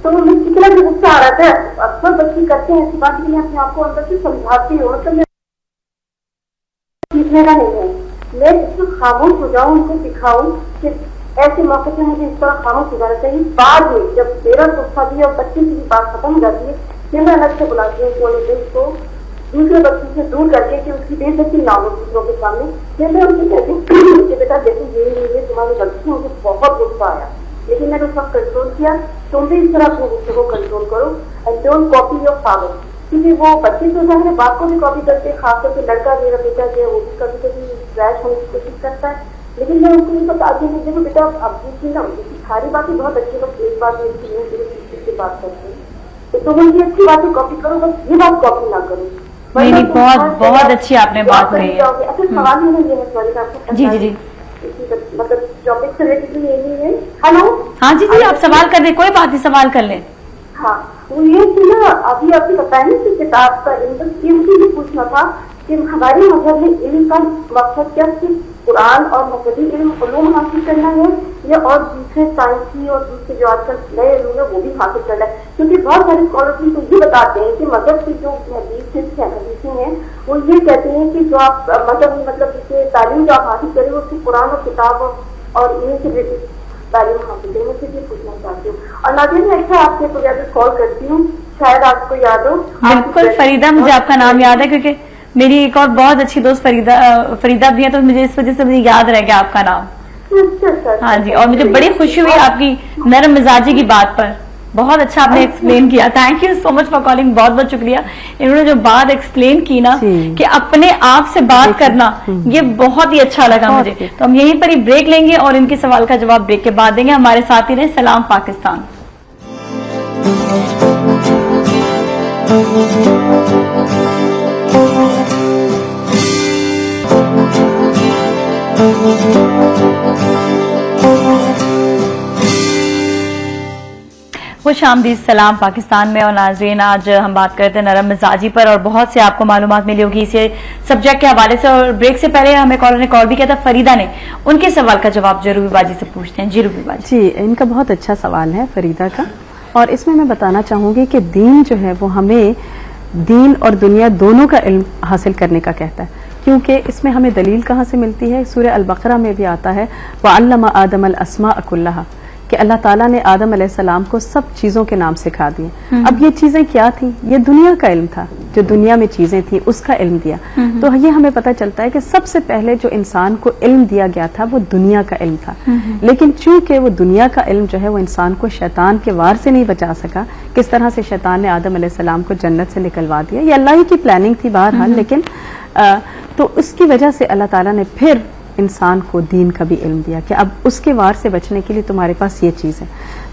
तो मुझे कितना भी गुस्सा आ रहा था, अक्सर बच्चे करते हैं ऐसी बात कि मैं अपने आप को अंदर से समझाती हूँ, मतलब सीखने का नहीं है। मैं इसमें खामोश हो जाऊँ, उनको सिखाऊं कि ऐसे मौके पे मुझे इस तरह खामोश हो जाना चाहिए। बाद में जब मेरा गुस्सा भी और बच्चे की भी बात खत्म हो जाती है, फिर मैं अलग से बुलाती हूँ कोई दिन को दूसरे बच्चे से दूर करके कि उसकी बेइज्जती ना हो दूसरों के सामने। फिर मैं उनसे कहती हूँ कि बेटा देखो ये तुम्हारी गलती है, मुझे बहुत गुस्सा आया, लेकिन मैंने उस वक्त कंट्रोल किया। तुम भी इस तरह अपने गुस्से को कंट्रोल करो and don't copy your father, क्योंकि वो बच्चे तो है बाप को भी कॉपी करते हैं, खासतौर से लड़का मेरा बेटा जो है वो भी कभी कभी क्रैश होने की कोशिश करता है। लेकिन मैं उनको ये बताती हूँ देखो बेटा, अब देखिए ना, सारी बातें बहुत अच्छी, बस एक बात से बात करते हैं तो तुम उनकी अच्छी बातें कॉपी करो, बस ये बात कॉपी ना करो। नहीं, बहुत अच्छी आपने बात कही है। अच्छा, सवाल मेरा ये है, सॉरी आपको जी जी जी, मतलब टॉपिक से रिलेटेड यही है। हेलो, हाँ जी जी, आप सवाल कर लें, कोई बात नहीं, सवाल कर लें। हाँ, वो ये कि ना अभी आपने बताया ना कि किताब का इल्म, मुझे भी पूछना था कि हमारे मजहब में इल्म का मकसद क्या, सिर्फ कुरान और मजहबी इल्म हासिल करना है या और दूसरे साइंसी और दूसरे जो आजकल नए इल्म है वो भी हासिल करना है? क्योंकि बहुत सारे स्कॉलर्स तो ये बताते हैं कि मजहब की जो हदीसें हैं वो ये कहते हैं कि जो आप मतलब जैसे तालीम जो आप हासिल करें वो सिर्फ कुरान और किताब और इन्हीं से रिलेटेड तालीम हासिल करें। मैं सिर्फ ये पूछना चाहती हूँ। और नाज़रीन, अच्छा आपसे तो याद कॉल करती हूँ, शायद आपको याद हो। बिल्कुल फरीदा, मुझे आपका नाम याद है क्योंकि मेरी एक और बहुत अच्छी दोस्त फरीदा भी है, तो मुझे इस वजह से मुझे याद रह गया आपका नाम। हाँ जी, और मुझे बड़ी खुशी हुई आपकी नरम मिजाजी की बात पर। बहुत अच्छा आपने एक्सप्लेन किया, thank you so much for calling, बहुत बहुत शुक्रिया। इन्होंने जो बात एक्सप्लेन की ना कि अपने आप से बात करना, ये बहुत ही अच्छा लगा मुझे। तो हम यहीं पर ही ब्रेक लेंगे और इनके सवाल का जवाब ब्रेक के बाद देंगे। हमारे साथ ही रहे सलाम पाकिस्तान। खुश आमदीद सलाम पाकिस्तान में। और नाजरीन, आज हम बात करते हैं नरम मिजाजी पर और बहुत से आपको मालूमात मिली होगी इस सब्जेक्ट के हवाले से। और ब्रेक से पहले हमें कॉलर ने कॉल भी किया था, फरीदा ने, उनके सवाल का जवाब जी रूबी बाजी से पूछते हैं। जी रूबी बाजी जी, इनका बहुत अच्छा सवाल है फरीदा का, और इसमें मैं बताना चाहूंगी कि दीन जो है वो हमें दीन और दुनिया दोनों का इल्म हासिल करने का कहता है, क्योंकि इसमें हमें दलील कहाँ से मिलती है? सूरह अल बकरा में भी आता है वअल्लम आदम अल अस्मा कुल्लहा, कि अल्लाह ताला ने आदम अलैहिस्सलाम को सब चीजों के नाम सिखा दिए। अब ये चीजें क्या थी? ये दुनिया का इल्म था, जो दुनिया में चीजें थी उसका इल्म दिया। तो ये हमें पता चलता है कि सबसे पहले जो इंसान को इल्म दिया गया था वो दुनिया का इल्म था। लेकिन चूंकि वो दुनिया का इल्म जो है वो इंसान को शैतान के वार से नहीं बचा सका। किस तरह से शैतान ने आदम अलैहिस्सलाम को जन्नत से निकलवा दिया, ये अल्लाह ही की प्लानिंग थी बहरहाल। लेकिन तो उसकी वजह से अल्लाह ताला ने फिर इंसान को दीन का भी इल्म दिया कि अब उसके वार से बचने के लिए तुम्हारे पास ये चीज है।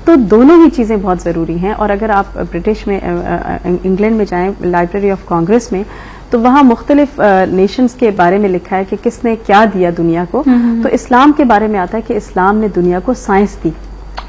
तो दोनों ही चीजें बहुत जरूरी हैं। और अगर आप ब्रिटिश में इंग्लैंड में जाएं, लाइब्रेरी ऑफ कांग्रेस में, तो वहाँ मुख्तलिफ नेशंस के बारे में लिखा है कि किसने क्या दिया दुनिया को। तो इस्लाम के बारे में आता है कि इस्लाम ने दुनिया को साइंस दी।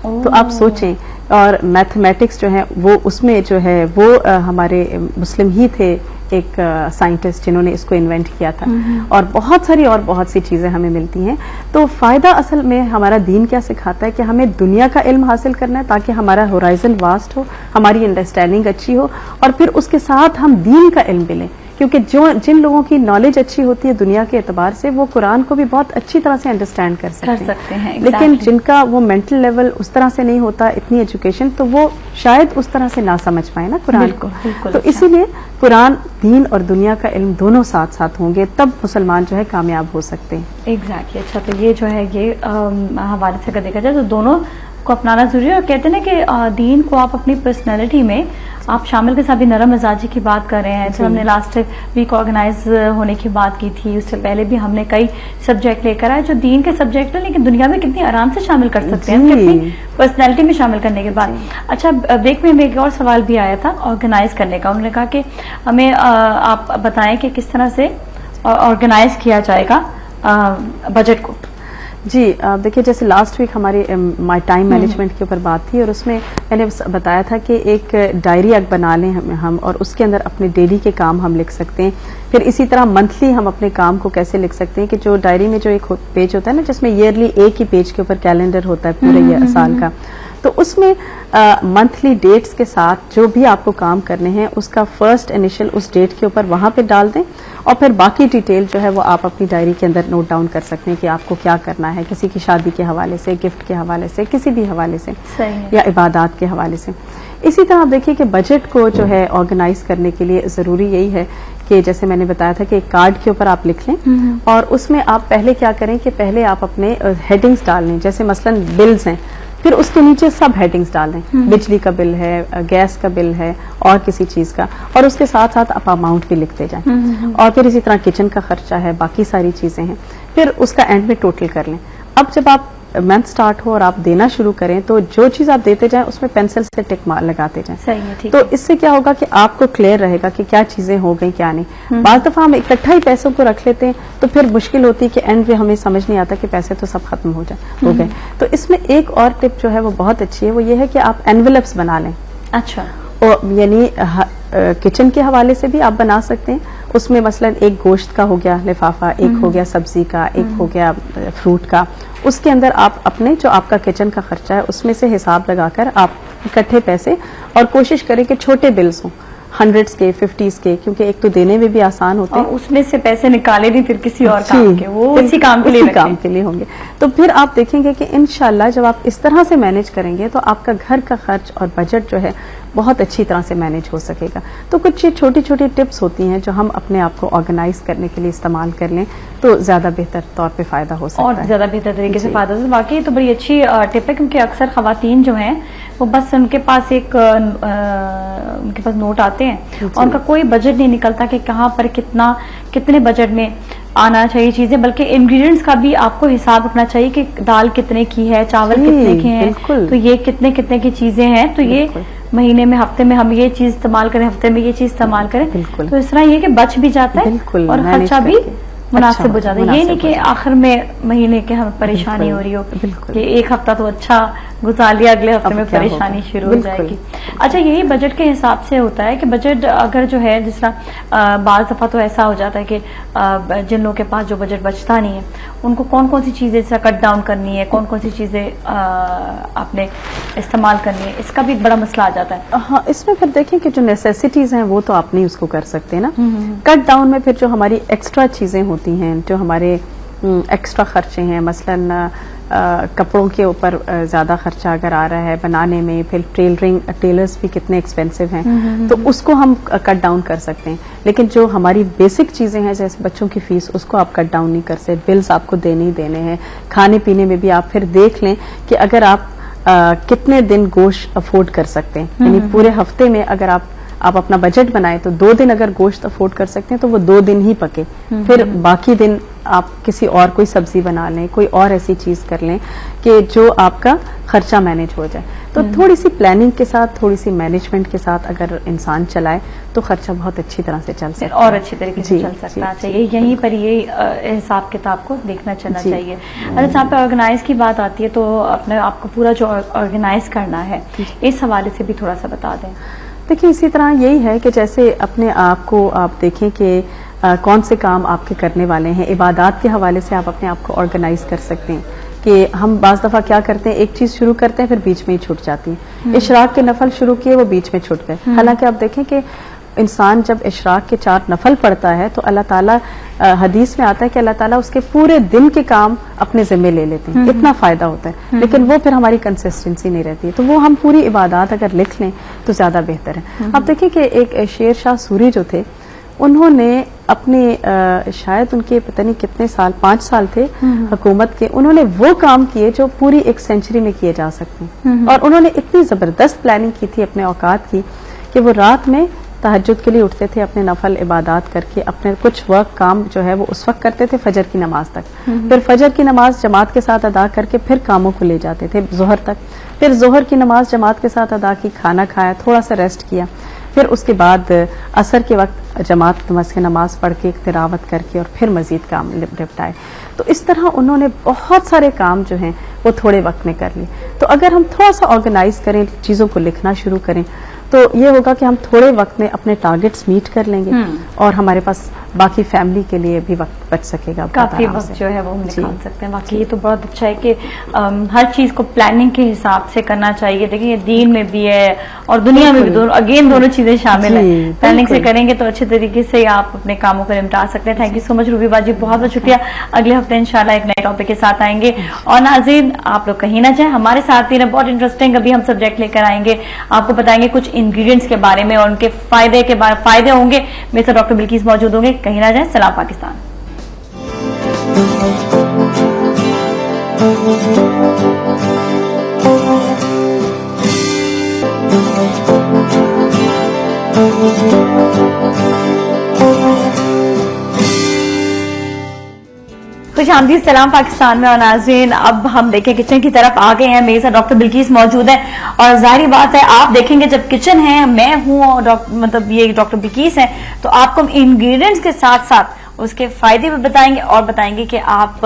तो आप सोचें, और मैथमेटिक्स जो है वो उसमें जो है वो हमारे मुस्लिम ही थे एक साइंटिस्ट जिन्होंने इसको इन्वेंट किया था। और बहुत सी चीजें हमें मिलती हैं। तो फायदा असल में हमारा दीन क्या सिखाता है कि हमें दुनिया का इल्म हासिल करना है ताकि हमारा होराइजन वास्ट हो, हमारी अंडरस्टैंडिंग अच्छी हो, और फिर उसके साथ हम दीन का इल्म भी लें। क्योंकि जिन लोगों की नॉलेज अच्छी होती है दुनिया के एतबार से, वो कुरान को भी बहुत अच्छी तरह से अंडरस्टैंड कर सकते हैं। लेकिन जिनका वो मेंटल लेवल उस तरह से नहीं होता, इतनी एजुकेशन, तो वो शायद उस तरह से ना समझ पाए ना कुरान को। तो इसीलिए कुरान, दीन और दुनिया का इल्म दोनों साथ साथ होंगे, तब मुसलमान जो है कामयाब हो सकते हैं। एग्जैक्टली। अच्छा, तो ये जो है ये हवाले से अगर देखा जाए तो दोनों को अपनाना जरूरी है। और कहते हैं ना कि दीन को आप अपनी पर्सनैलिटी में आप शामिल के साथ भी नरम मिजाजी की बात कर रहे हैं। जब हमने लास्ट वीक ऑर्गेनाइज होने की बात की थी, उससे पहले भी हमने कई सब्जेक्ट लेकर आए जो दीन के सब्जेक्ट है, लेकिन दुनिया में कितनी आराम से शामिल कर सकते हैं अपनी पर्सनैलिटी में शामिल करने के बाद। अच्छा, ब्रेक में एक और सवाल भी आया था ऑर्गेनाइज करने का। उन्होंने कहा कि हमें आप बताएं कि किस तरह से ऑर्गेनाइज किया जाएगा बजट को। जी, देखिए जैसे लास्ट वीक हमारी माई टाइम मैनेजमेंट के ऊपर बात थी, और उसमें मैंने बताया था कि एक डायरी अगर बना लें हम और उसके अंदर अपने डेली के काम हम लिख सकते हैं। फिर इसी तरह मंथली हम अपने काम को कैसे लिख सकते हैं कि जो डायरी में जो एक पेज होता है ना, जिसमें ईयरली एक ही पेज के ऊपर कैलेंडर होता है पूरे साल का, तो उसमें मंथली डेट्स के साथ जो भी आपको काम करने हैं उसका फर्स्ट इनिशियल उस डेट के ऊपर वहां पे डाल दें, और फिर बाकी डिटेल जो है वो आप अपनी डायरी के अंदर नोट डाउन कर सकते हैं कि आपको क्या करना है, किसी की शादी के हवाले से, गिफ्ट के हवाले से, किसी भी हवाले से, या इबादत के हवाले से। इसी तरह आप देखिए कि बजट को जो है ऑर्गेनाइज करने के लिए जरूरी यही है कि जैसे मैंने बताया था कि एक कार्ड के ऊपर आप लिख लें, और उसमें आप पहले क्या करें कि पहले आप अपने हेडिंग्स डाल लें। जैसे मसलन बिल्स हैं, फिर उसके नीचे सब हेडिंग्स डाल दें, बिजली का बिल है, गैस का बिल है, और किसी चीज का, और उसके साथ साथ आप अमाउंट भी लिखते जाएं। और फिर इसी तरह किचन का खर्चा है, बाकी सारी चीजें हैं, फिर उसका एंड में टोटल कर लें। अब जब आप मंथ स्टार्ट हो और आप देना शुरू करें, तो जो चीज आप देते जाएं उसमें पेंसिल से टिक लगाते जाएं। सही है, ठीक तो इससे क्या होगा कि आपको क्लियर रहेगा कि क्या चीजें हो गई क्या नहीं। बार दफा हम इकट्ठा ही पैसों को रख लेते हैं, तो फिर मुश्किल होती है कि एंड में हमें समझ नहीं आता कि पैसे तो सब खत्म हो गए। तो इसमें एक और टिप जो है वो बहुत अच्छी है, वो ये है कि आप एनवेलप्स बना लें। अच्छा, और यानी किचन के हवाले से भी आप बना सकते हैं। उसमें मसलन एक गोश्त का हो गया लिफाफा, एक हो गया सब्जी का, एक हो गया फ्रूट का। उसके अंदर आप अपने जो आपका किचन का खर्चा है उसमें से हिसाब लगाकर आप इकट्ठे पैसे, और कोशिश करें कि छोटे बिल्स हों, 100s के, 50s के, क्योंकि एक तो देने में भी आसान होते हैं, और उसमें से पैसे निकाले नहीं फिर किसी और काम के, वो इसी काम के लिए होंगे। तो फिर आप देखेंगे कि इंशाल्लाह जब आप इस तरह से मैनेज करेंगे तो आपका घर का खर्च और बजट जो है बहुत अच्छी तरह से मैनेज हो सकेगा। तो कुछ ये छोटी छोटी टिप्स होती हैं जो हम अपने आप को ऑर्गेनाइज करने के लिए इस्तेमाल कर लें तो ज्यादा बेहतर तौर पे फायदा हो सकता है, और ज्यादा बेहतर तरीके से फायदा हो। वाकई तो बड़ी अच्छी टिप है, क्योंकि अक्सर खवातीन जो हैं वो बस उनके पास उनके पास नोट आते हैं और उनका कोई बजट नहीं निकलता कि कहाँ पर कितने बजट में आना चाहिए चीजें, बल्कि इंग्रेडिएंट्स का भी आपको हिसाब रखना चाहिए कि दाल कितने की है, चावल कितने के हैं, तो ये कितने की चीजें हैं, तो ये महीने में, हफ्ते में हम ये चीज इस्तेमाल करें, हफ्ते में ये चीज इस्तेमाल करें। तो इस तरह ये कि बच भी जाता है और खर्चा भी मुनासिब हो जाता है। ये नहीं कि आखिर में महीने के हमें परेशानी हो रही हो कि एक हफ्ता तो अच्छा गुजार लिया, अगले हफ्ते में परेशानी शुरू हो जाएगी। अच्छा, यही बजट के हिसाब से होता है कि बजट अगर जो है, जिस तरह बाज़ दफा तो ऐसा हो जाता है कि जिन लोगों के पास जो बजट बचता नहीं है उनको कौन कौन सी चीजें जैसा कट डाउन करनी है, कौन कौन सी चीजें आपने इस्तेमाल करनी है, इसका भी बड़ा मसला आ जाता है। हाँ, इसमें फिर देखें कि जो नेसेसिटीज हैं वो तो आप नहीं उसको कर सकते ना। कट डाउन में फिर जो हमारी एक्स्ट्रा चीजें होती हैं, जो हमारे एक्स्ट्रा खर्चे हैं, मसलन कपड़ों के ऊपर ज्यादा खर्चा अगर आ रहा है बनाने में, फिर टेलर्स भी कितने एक्सपेंसिव हैं, तो उसको हम कट डाउन कर सकते हैं। लेकिन जो हमारी बेसिक चीजें हैं जैसे बच्चों की फीस, उसको आप कट डाउन नहीं कर सकते। बिल्स आपको देने ही देने हैं। खाने पीने में भी आप फिर देख लें कि अगर आप कितने दिन गोश्त अफोर्ड कर सकते हैं, यानी पूरे हफ्ते में अगर आप अपना बजट बनाए तो 2 दिन अगर गोश्त अफोर्ड कर सकते हैं तो वो 2 दिन ही पके, फिर बाकी दिन आप किसी और कोई सब्जी बना लें, कोई और ऐसी चीज कर लें कि जो आपका खर्चा मैनेज हो जाए। तो थोड़ी सी प्लानिंग के साथ, थोड़ी सी मैनेजमेंट के साथ अगर इंसान चलाए तो खर्चा बहुत अच्छी तरह से चल सकता है और अच्छी तरीके से चल सकता चाहिए। यहीं पर ये हिसाब किताब को देखना चलना चाहिए। अगर जहाँ पे ऑर्गेनाइज की बात आती है तो अपने आपको पूरा जो ऑर्गेनाइज करना है इस हवाले से भी थोड़ा सा बता दें। देखिए, इसी तरह यही है कि जैसे अपने आप को आप देखें कि कौन से काम आपके करने वाले हैं। इबादत के हवाले से आप अपने आप को ऑर्गेनाइज कर सकते हैं कि हम बाज़ दफ़ा क्या करते हैं, एक चीज़ शुरू करते हैं फिर बीच में ही छूट जाती है। इशराक के नफल शुरू किए, वो बीच में छूट गए। हालांकि आप देखें कि इंसान जब इशराक के 4 नफल पढ़ता है तो अल्लाह ताला, हदीस में आता है कि अल्लाह ताला उसके पूरे दिन के काम अपने जिम्मे ले लेते हैं। इतना फायदा होता है, लेकिन वो फिर हमारी कंसिस्टेंसी नहीं रहती है। तो वो हम पूरी इबादत अगर लिख लें तो ज्यादा बेहतर है। अब देखिए कि एक शेर शाह सूरी जो थे, उन्होंने अपने शायद उनके पता नहीं कितने साल, 5 साल थे हुकूमत के, उन्होंने वो काम किए जो पूरी 1 सेंचुरी में किए जा सकते हैं। और उन्होंने इतनी जबरदस्त प्लानिंग की थी अपने औकात की कि वो रात में तहज्जुद के लिए उठते थे, अपने नफल इबादत करके अपने कुछ वर्क काम जो है वो उस वक्त करते थे फजर की नमाज तक। फिर फजर की नमाज जमात के साथ अदा करके फिर कामों को ले जाते थे जोहर तक। फिर जोहर की नमाज जमात के साथ अदा की, खाना खाया, थोड़ा सा रेस्ट किया, फिर उसके बाद असर के वक्त जमात नमाज पढ़ के तिलावत करके और फिर मजीद काम निपटाए। तो इस तरह उन्होंने बहुत सारे काम जो हैं वो थोड़े वक्त में कर लिए। तो अगर हम थोड़ा सा ऑर्गेनाइज करें, चीजों को लिखना शुरू करें, तो ये होगा कि हम थोड़े वक्त में अपने टारगेट्स मीट कर लेंगे और हमारे पास बाकी फैमिली के लिए भी वक्त बच सकेगा, काफी वक्त जो है वो हम निकाल सकते हैं। बाकी ये तो बहुत अच्छा है कि हर चीज को प्लानिंग के हिसाब से करना चाहिए। देखिए दीन में भी है और दुनिया में भी, दोनों चीजें शामिल है। प्लानिंग से करेंगे तो अच्छे तरीके से आप अपने कामों को निपटा सकते हैं। थैंक यू सो मच रूबीबा जी, बहुत बहुत शुक्रिया। अगले हफ्ते इंशाल्लाह एक नए टॉपिक के साथ आएंगे। और नाज़रीन, आप लोग कहीं ना जाए, हमारे साथ ही बहुत इंटरेस्टिंग अभी हम सब्जेक्ट लेकर आएंगे, आपको बताएंगे कुछ इंग्रेडिएंट्स के बारे में और उनके फायदे होंगे। मेरे साथ डॉक्टर बिल्किस मौजूद होंगे, कहीं ना जाए। सलाम पाकिस्तान। खुशामदीद, सलाम पाकिस्तान में। और नाज़रीन, अब हम देखें किचन की तरफ आ गए हैं। मेरे साथ डॉक्टर बिल्किस मौजूद है और जाहिर बात है आप देखेंगे जब किचन है, मैं हूं और मतलब ये डॉक्टर बिल्किस है, तो आपको इंग्रेडिएंट्स के साथ साथ उसके फायदे भी बताएंगे और बताएंगे कि आप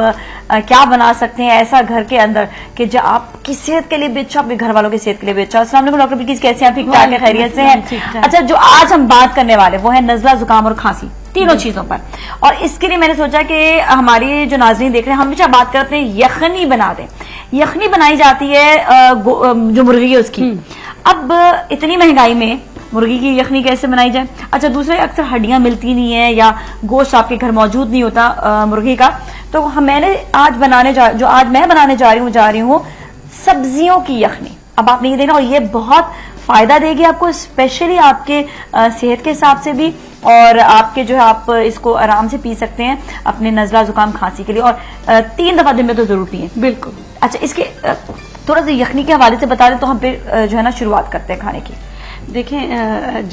क्या बना सकते हैं ऐसा घर के अंदर कि जो आपकी सेहत के लिए भी अच्छा, आपके घर वालों की सेहत के लिए भी अच्छा। अस्सलाम वालेकुम डॉक्टर बिल्किस, कैसे हैं आप? ठीक ठाक है, खैरियत से हैं? अच्छा, जो आज हम बात करने वाले वो है नजला, जुकाम और खांसी, तीनों चीजों पर। और इसके लिए मैंने सोचा कि हमारी जो नाज़रीन देख रहे हैं, हमेशा बात करते हैं यखनी बना दें। यखनी बनाई जाती है जो मुर्गी है उसकी। अब इतनी महंगाई में मुर्गी की यखनी कैसे बनाई जाए? अच्छा, दूसरे अक्सर हड्डियां मिलती नहीं है या गोश्त आपके घर मौजूद नहीं होता मुर्गी का, तो मैंने आज बनाने जा रही हूँ सब्जियों की यखनी। अब आपने ये देखना, और ये बहुत फायदा देगी आपको, स्पेशली आपके सेहत के हिसाब से भी, और आपके जो है आप इसको आराम से पी सकते हैं अपने नजला, जुकाम, खांसी के लिए। और 3 दफा दिन में तो जरूर पिए। बिल्कुल। अच्छा, इसके थोड़ा सा यखनी के हवाले से बता दें तो हम फिर जो है ना शुरुआत करते हैं खाने की। देखिए,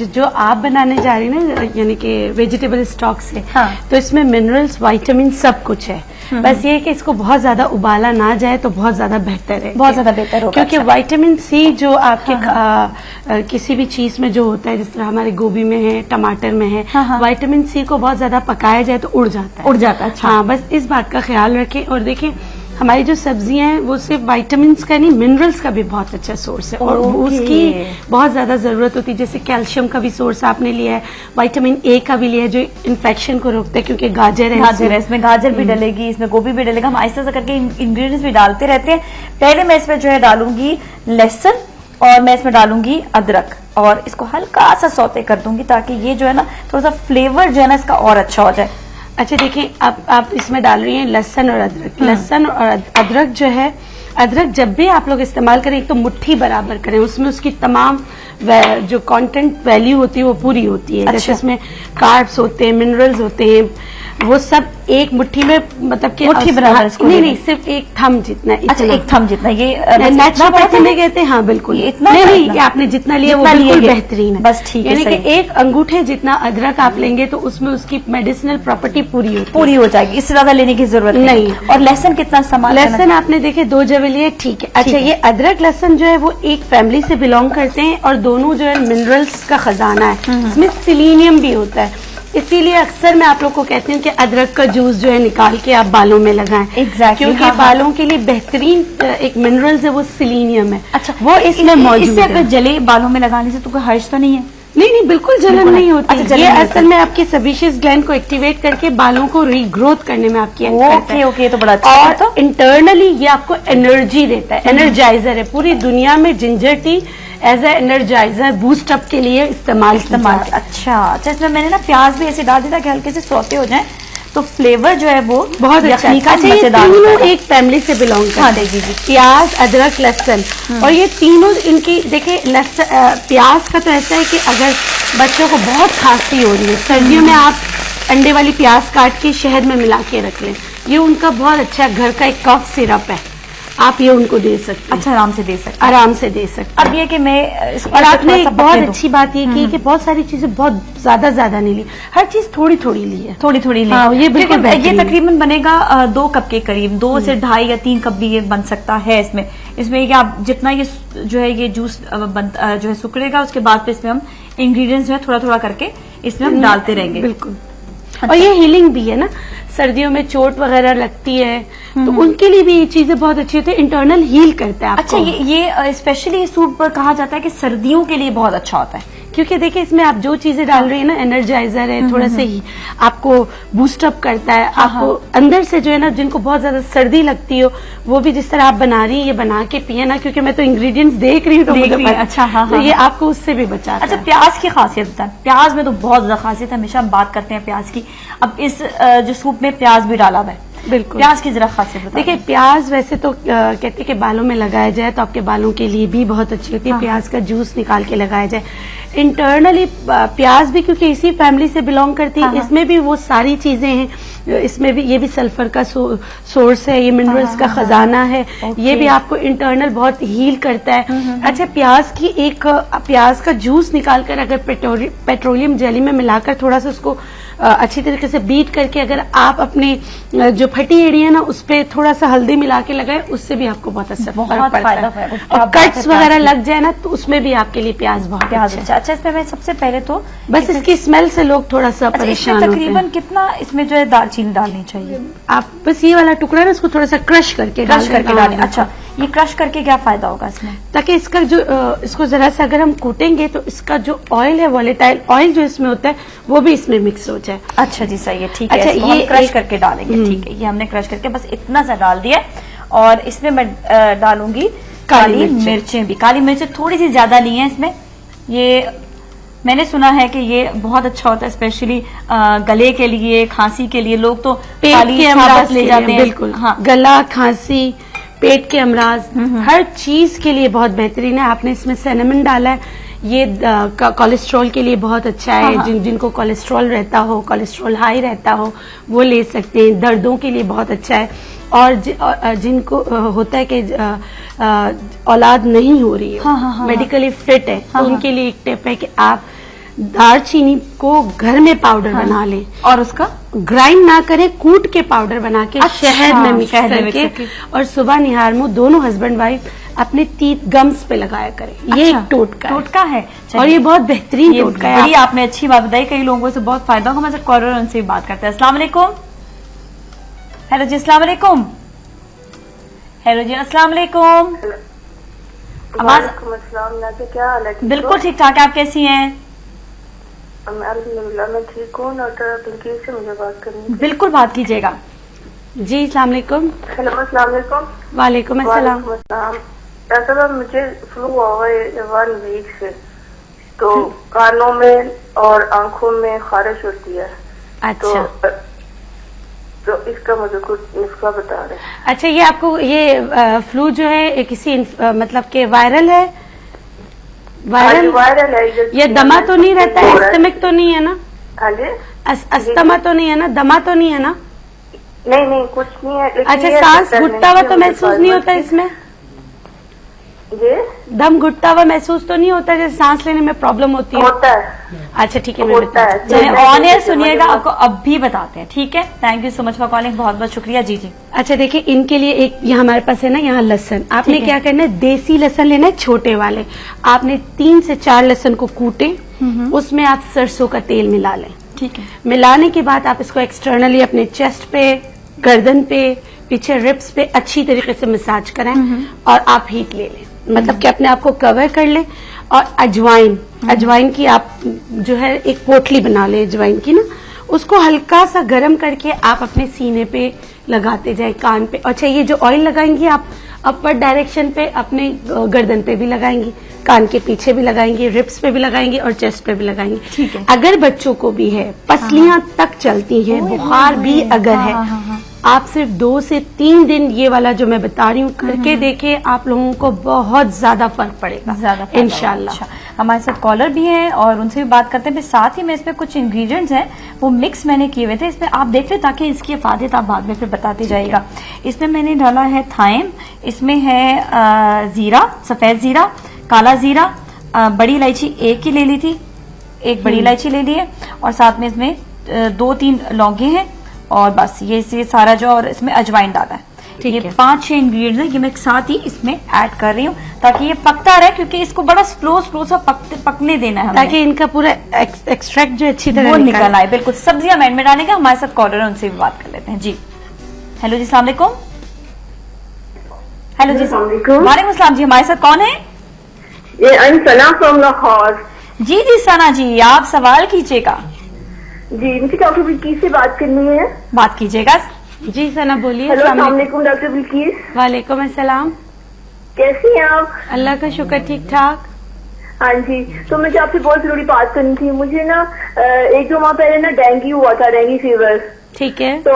जो आप बनाने जा रही हैं ना, यानी कि वेजिटेबल स्टॉक से, हाँ। तो इसमें मिनरल्स, विटामिन सब कुछ है। बस ये है कि इसको बहुत ज्यादा उबाला ना जाए तो बहुत ज्यादा बेहतर है, बहुत ज्यादा बेहतर होगा। क्योंकि विटामिन सी जो आपके किसी भी चीज में जो होता है, जिस तरह हमारे गोभी में है, टमाटर में है, विटामिन सी को बहुत ज्यादा पकाया जाए तो उड़ जाता है। अच्छा। हाँ, बस इस बात का ख्याल रखें। और देखिए, हमारी जो सब्जियां हैं वो सिर्फ विटामिन का नहीं, मिनरल्स का भी बहुत अच्छा सोर्स है और उसकी बहुत ज्यादा जरूरत होती है। जैसे कैल्शियम का भी सोर्स आपने लिया है, विटामिन ए का भी लिया है जो इन्फेक्शन को रोकता है, क्योंकि गाजर है, इसमें गाजर भी डलेगी, इसमें गोभी भी डलेगा। हम आहिस्ता से करके इंग्रेडिएंट्स भी डालते रहते हैं। पहले मैं इसमें जो है डालूंगी लहसुन और मैं इसमें डालूंगी अदरक और इसको हल्का सा सौते कर दूंगी ताकि ये जो है ना थोड़ा सा फ्लेवर जो है ना इसका और अच्छा हो जाए। अच्छा, देखिए, आप इसमें डाल रही हैं लहसुन और अदरक। लहसुन और अदरक जो है, अदरक जब भी आप लोग इस्तेमाल करें एक तो मुट्ठी बराबर करें, उसमें उसकी तमाम जो कंटेंट वैल्यू होती है वो पूरी होती है। अच्छा। जैसे इसमें कार्ब्स होते हैं, मिनरल्स होते हैं, वो सब एक मुट्ठी में, मतलब कि मुट्ठी बराबर इसको नहीं, सिर्फ एक थम जितना। अच्छा, एक थम जितना। ये नेचुरोपैथी कहते हैं। हाँ, बिल्कुल। नहीं, आपने जितना लिया वो बिल्कुल बेहतरीन है। बस ठीक है। यानी कि एक अंगूठे जितना अदरक आप लेंगे तो उसमें उसकी मेडिसिनल प्रॉपर्टी पूरी हो जाएगी, इससे ज्यादा लेने की जरूरत नहीं। और लहसुन कितना इस्तेमाल? लहसुन आपने देखे 2 जवे लिए, ठीक है। अच्छा, ये अदरक लहसुन जो है वो एक फैमिली से बिलोंग करते हैं और दोनों जो है मिनरल्स का खजाना है। इसमें सेलेनियम भी होता है, इसीलिए अक्सर मैं आप लोग को कहती हूँ कि अदरक का जूस जो है निकाल के आप बालों में लगाएं। Exactly, क्योंकि बालों के लिए बेहतरीन एक मिनरल्स है वो सेलेनियम है। अच्छा, वो इसमें मौजूद इससे है। अगर जले बालों में लगाने से तो कोई हर्ज तो नहीं है? नहीं, बिल्कुल जलन नहीं होती। अच्छा, ये असल में आपके सेबेशियस ग्लैंड को एक्टिवेट करके बालों को रीग्रोथ करने में आपकी हेल्प करता है। ओके, तो बड़ा अच्छा। और तो इंटरनली ये आपको एनर्जी देता है, एनर्जाइजर है। पूरी दुनिया में ginger tea as a energizer boost up के लिए इस्तेमाल अच्छा, इसमें मैंने ना प्याज भी ऐसे डाल दिया ताकि हल्के से सौते हो जाए, तो फ्लेवर जो है वो बहुत अच्छा है। अच्छा, ये तीनों एक फैमिली से बिलोंग करते हैं। हाँ, जी। प्याज, अदरक, लहसुन, और ये तीनों इनकी देखिए प्याज का तो ऐसा है कि अगर बच्चों को बहुत खांसी हो रही है सर्दियों में आप अंडे वाली प्याज काट के शहद में मिला के रख लें, ये उनका बहुत अच्छा घर का एक कफ सिरप है, आप ये उनको दे सकते हैं। अच्छा, आराम से दे सकते हैं। आराम से दे सकते हैं। अब ये कि मैं और आपने एक बहुत अच्छी बात ये की कि बहुत सारी चीजें बहुत ज्यादा नहीं ली, हर चीज थोड़ी थोड़ी ली है, थोड़ी थोड़ी ली। हाँ, ये बिल्कुल ये तकरीबन बनेगा 2 कप के करीब, 2 से 2.5 या 3 कप भी ये बन सकता है। इसमें कि आप जितना ये जो है ये जूस जो है सुखड़ेगा, उसके बाद फिर इसमें हम इंग्रेडिएंट्स जो है थोड़ा थोड़ा करके इसमें हम डालते रहेंगे। बिल्कुल। और ये हीलिंग भी है ना, सर्दियों में चोट वगैरह लगती है तो उनके लिए भी ये चीजें बहुत अच्छी होती है, इंटरनल हील करता है आपको। अच्छा, ये स्पेशली सूप पर कहा जाता है कि सर्दियों के लिए बहुत अच्छा होता है, क्योंकि देखिए इसमें आप जो चीजें डाल रही है ना, एनर्जाइजर है, थोड़ा सा ही आपको बूस्ट अप करता है, आपको अंदर से जो है ना, जिनको बहुत ज्यादा सर्दी लगती हो वो भी जिस तरह आप बना रही है ये बना के पिए ना, क्योंकि मैं तो इंग्रेडिएंट्स देख रही हूँ तो मुझे पता। अच्छा, हाँ, तो ये आपको उससे भी बचाता है। अच्छा, प्याज की खासियत बताएं। प्याज में तो बहुत ज्यादा खासियत है, हमेशा हम बात करते हैं प्याज की। अब इस जो सूप में प्याज भी डाला हुआ है, बिल्कुल। प्याज की जरा खासियत बताइए। देखिए प्याज वैसे तो कहते हैं कि बालों में लगाया जाए तो आपके बालों के लिए भी बहुत अच्छी होती है। प्याज का जूस निकाल के लगाया जाए। इंटरनली प्याज भी क्योंकि इसी फैमिली से बिलोंग करती है, इसमें भी वो सारी चीजें हैं, इसमें भी ये भी सल्फर का सोर्स है, ये मिनरल्स का खजाना है, ये भी आपको इंटरनल बहुत हील करता है। अच्छा, प्याज का जूस निकालकर अगर पेट्रोलियम जेली में मिलाकर थोड़ा सा उसको अच्छी तरीके से बीट करके अगर आप अपनी जो फटी एड़ी है ना उस पर थोड़ा सा हल्दी मिला के लगाए, उससे भी आपको बहुत असर फर्क पड़ता है। और कट्स वगैरह लग जाए ना तो उसमें भी आपके लिए प्याज बहुत अच्छा। अच्छा, इसमें मैं सबसे पहले तो बस इसकी स्मेल से लोग थोड़ा सा परेशान होते हैं। तकरीबन कितना इसमें जो है दालचीनी डालनी चाहिए? आप बस ये वाला टुकड़ा ना इसको थोड़ा सा क्रश करके डालें। अच्छा, ये क्रश करके क्या फायदा होगा इसमें? ताकि इसका जो इसको जरा सा अगर हम कूटेंगे तो इसका जो ऑयल है, वॉलेटाइल ऑयल जो इसमें होता है वो भी इसमें मिक्स हो जाए। अच्छा जी, सही है, ठीक है। अच्छा, ये क्रश करके डालेंगे, ठीक है। ये हमने क्रश करके बस इतना सा डाल दिया और इसमें मैं डालूंगी काली मिर्चें भी। काली मिर्चें थोड़ी सी ज्यादा ली हैं इसमें। ये मैंने सुना है कि ये बहुत अच्छा होता है, स्पेशली गले के लिए, खांसी के लिए। लोग तो पेट के अमराज ले जाते हैं। बिल्कुल, हाँ, गला, खांसी, पेट के अमराज, हर चीज के लिए बहुत बेहतरीन है। आपने इसमें सिनेमन डाला है, ये कोलेस्ट्रॉल के लिए बहुत अच्छा है। जिनको कोलेस्ट्रॉल रहता हो, कोलेस्ट्रॉल हाई रहता हो, वो ले सकते हैं। दर्दों के लिए बहुत अच्छा है। और जिनको होता है कि औलाद नहीं हो रही है, मेडिकली फिट है, तो उनके लिए एक टिप है कि आप दालचीनी को घर में पाउडर बना लें और उसका ग्राइंड ना करें, कूट के पाउडर बना के शहद में मिक्स करके और सुबह निहार मुंह दोनों हस्बैंड वाइफ अपने टीथ गम्स पे लगाया करें। ये एक टोटका है और ये बहुत बेहतरीन टोटका है। बड़ी आपने अच्छी बात बताई, कई लोगों से बहुत फायदा होगा। मैं कॉलर उनसे भी बात करते हैं। अस्सलाम वालेकुम। हेलो जी, अस्सलाम वालेकुम। हेलो जी, अस्सलाम वालेकुम। आवाज क्या हाल है? बिल्कुल ठीक ठाक है, आप कैसी हैं? अल्हम्दुलिल्लाह मैं ठीक हूँ। डॉक्टर बिल्किस से मुझे बात करनी है। बिल्कुल बात कीजिएगा जी। अस्सलाम वालेकुम। हेलो, अस्सलाम वालेकुम। वालेकुम अस्सलाम। डॉक्टर साहब, मुझे फ्लू हुआ है 1 वीक से, तो कानों में और आंखों में खारिश होती है। अच्छा, तो इसका मुझे कुछ नुस्खा बता रहे। अच्छा, ये आपको ये फ्लू जो है किसी मतलब के वायरल है? वायरल है। ये दमा तो नहीं रहता है? अस्थमिक तो नहीं है ना? हाँ जी। अस्थमा तो नहीं है ना? दमा तो नहीं है ना? नहीं, कुछ नहीं है। अच्छा, सांस घुटता हुआ तो महसूस नहीं होता इसमें? ये दम घुटता हुआ महसूस तो नहीं होता जैसे सांस लेने में प्रॉब्लम होती है? होता है। अच्छा, ठीक है, मैं ऑन एयर सुनिएगा, आपको अब भी बताते हैं, ठीक है? Thank you so much for calling, बहुत बहुत शुक्रिया। जी। अच्छा, देखिए इनके लिए एक ये हमारे पास है ना, यहाँ लहसन। आपने क्या करना है, देसी लहसन लेना है, छोटे वाले। आपने 3 से 4 लहसन को कूटे, उसमें आप सरसों का तेल मिला लें। ठीक है। मिलाने के बाद आप इसको एक्सटर्नली अपने चेस्ट पे, गर्दन पे, पीछे रिब्स पे अच्छी तरीके से मसाज कराएं और आप हीट ले लें, मतलब कि अपने आप को कवर कर लें। और अजवाइन की आप जो है एक पोटली बना लें अजवाइन की ना, उसको हल्का सा गर्म करके आप अपने सीने पे लगाते जाए कान पे। अच्छा, ये जो ऑयल लगाएंगी आप अपर डायरेक्शन पे अपने गर्दन पे भी लगाएंगी, कान के पीछे भी लगाएंगी, रिब्स पे भी लगाएंगी और चेस्ट पे भी लगाएंगी। ठीक है। अगर बच्चों को भी है, पसलियां तक चलती हैं, बुखार भी अगर है, आप सिर्फ 2 से 3 दिन ये वाला जो मैं बता रही हूँ करके देखें, आप लोगों को बहुत ज्यादा फर्क पड़ेगा ज्यादा इंशाल्लाह। अच्छा, हमारे साथ कॉलर भी हैं और उनसे भी बात करते हैं। फिर साथ ही में इसमें कुछ इंग्रेडिएंट्स हैं वो मिक्स मैंने किए हुए थे, इसमें आप देख लें ताकि इसकी अफादियत आप बाद में फिर बताते जाइएगा। इसमें मैंने डाला है थाइम, इसमें है जीरा, सफेद जीरा, काला जीरा, बड़ी इलायची एक ही ले ली थी, एक बड़ी इलायची ले ली है, और साथ में इसमें 2-3 लौंगे हैं, और बस ये सारा जो, और इसमें अजवाइन डाला है। ठीक ये है। 5-6 इंग्रेडिएंट्स हैं, ये मैं साथ ही इसमें ऐड कर रही हूँ ताकि ये पकता रहे, क्योंकि इसको बड़ा स्लो सा पकने देना है हमें, ताकि इनका पूरा एक्सट्रैक्ट जो अच्छी तरह वो निकल आए। बिल्कुल। सब्जियां मैंड में डालेंगे। हमारे साथ कॉलर है, उनसे भी बात कर लेते हैं। जी, हेलो जी, अस्सलाम वालेकुम। हेलो जी, वालेकुम अस्सलाम जी, हमारे साथ कौन है? ये सना फ्रॉम लाहौर। जी जी सना जी, आप सवाल कीजिएगा। जी, मुझे डॉक्टर बिल्कीस से बात करनी है। बात कीजिएगा। जी सना बोलिए। हेलो, अस्सलाम वालेकुम डॉक्टर बिल्कीस। वालेकुम अस्सलाम। कैसी हैं आप? अल्लाह का शुक्र, ठीक ठाक। हाँ जी, तो मुझे आपसे बहुत जरूरी बात करनी थी। मुझे ना 1-2 माह पहले ना डेंगू हुआ था, डेंगू फीवर। ठीक है। तो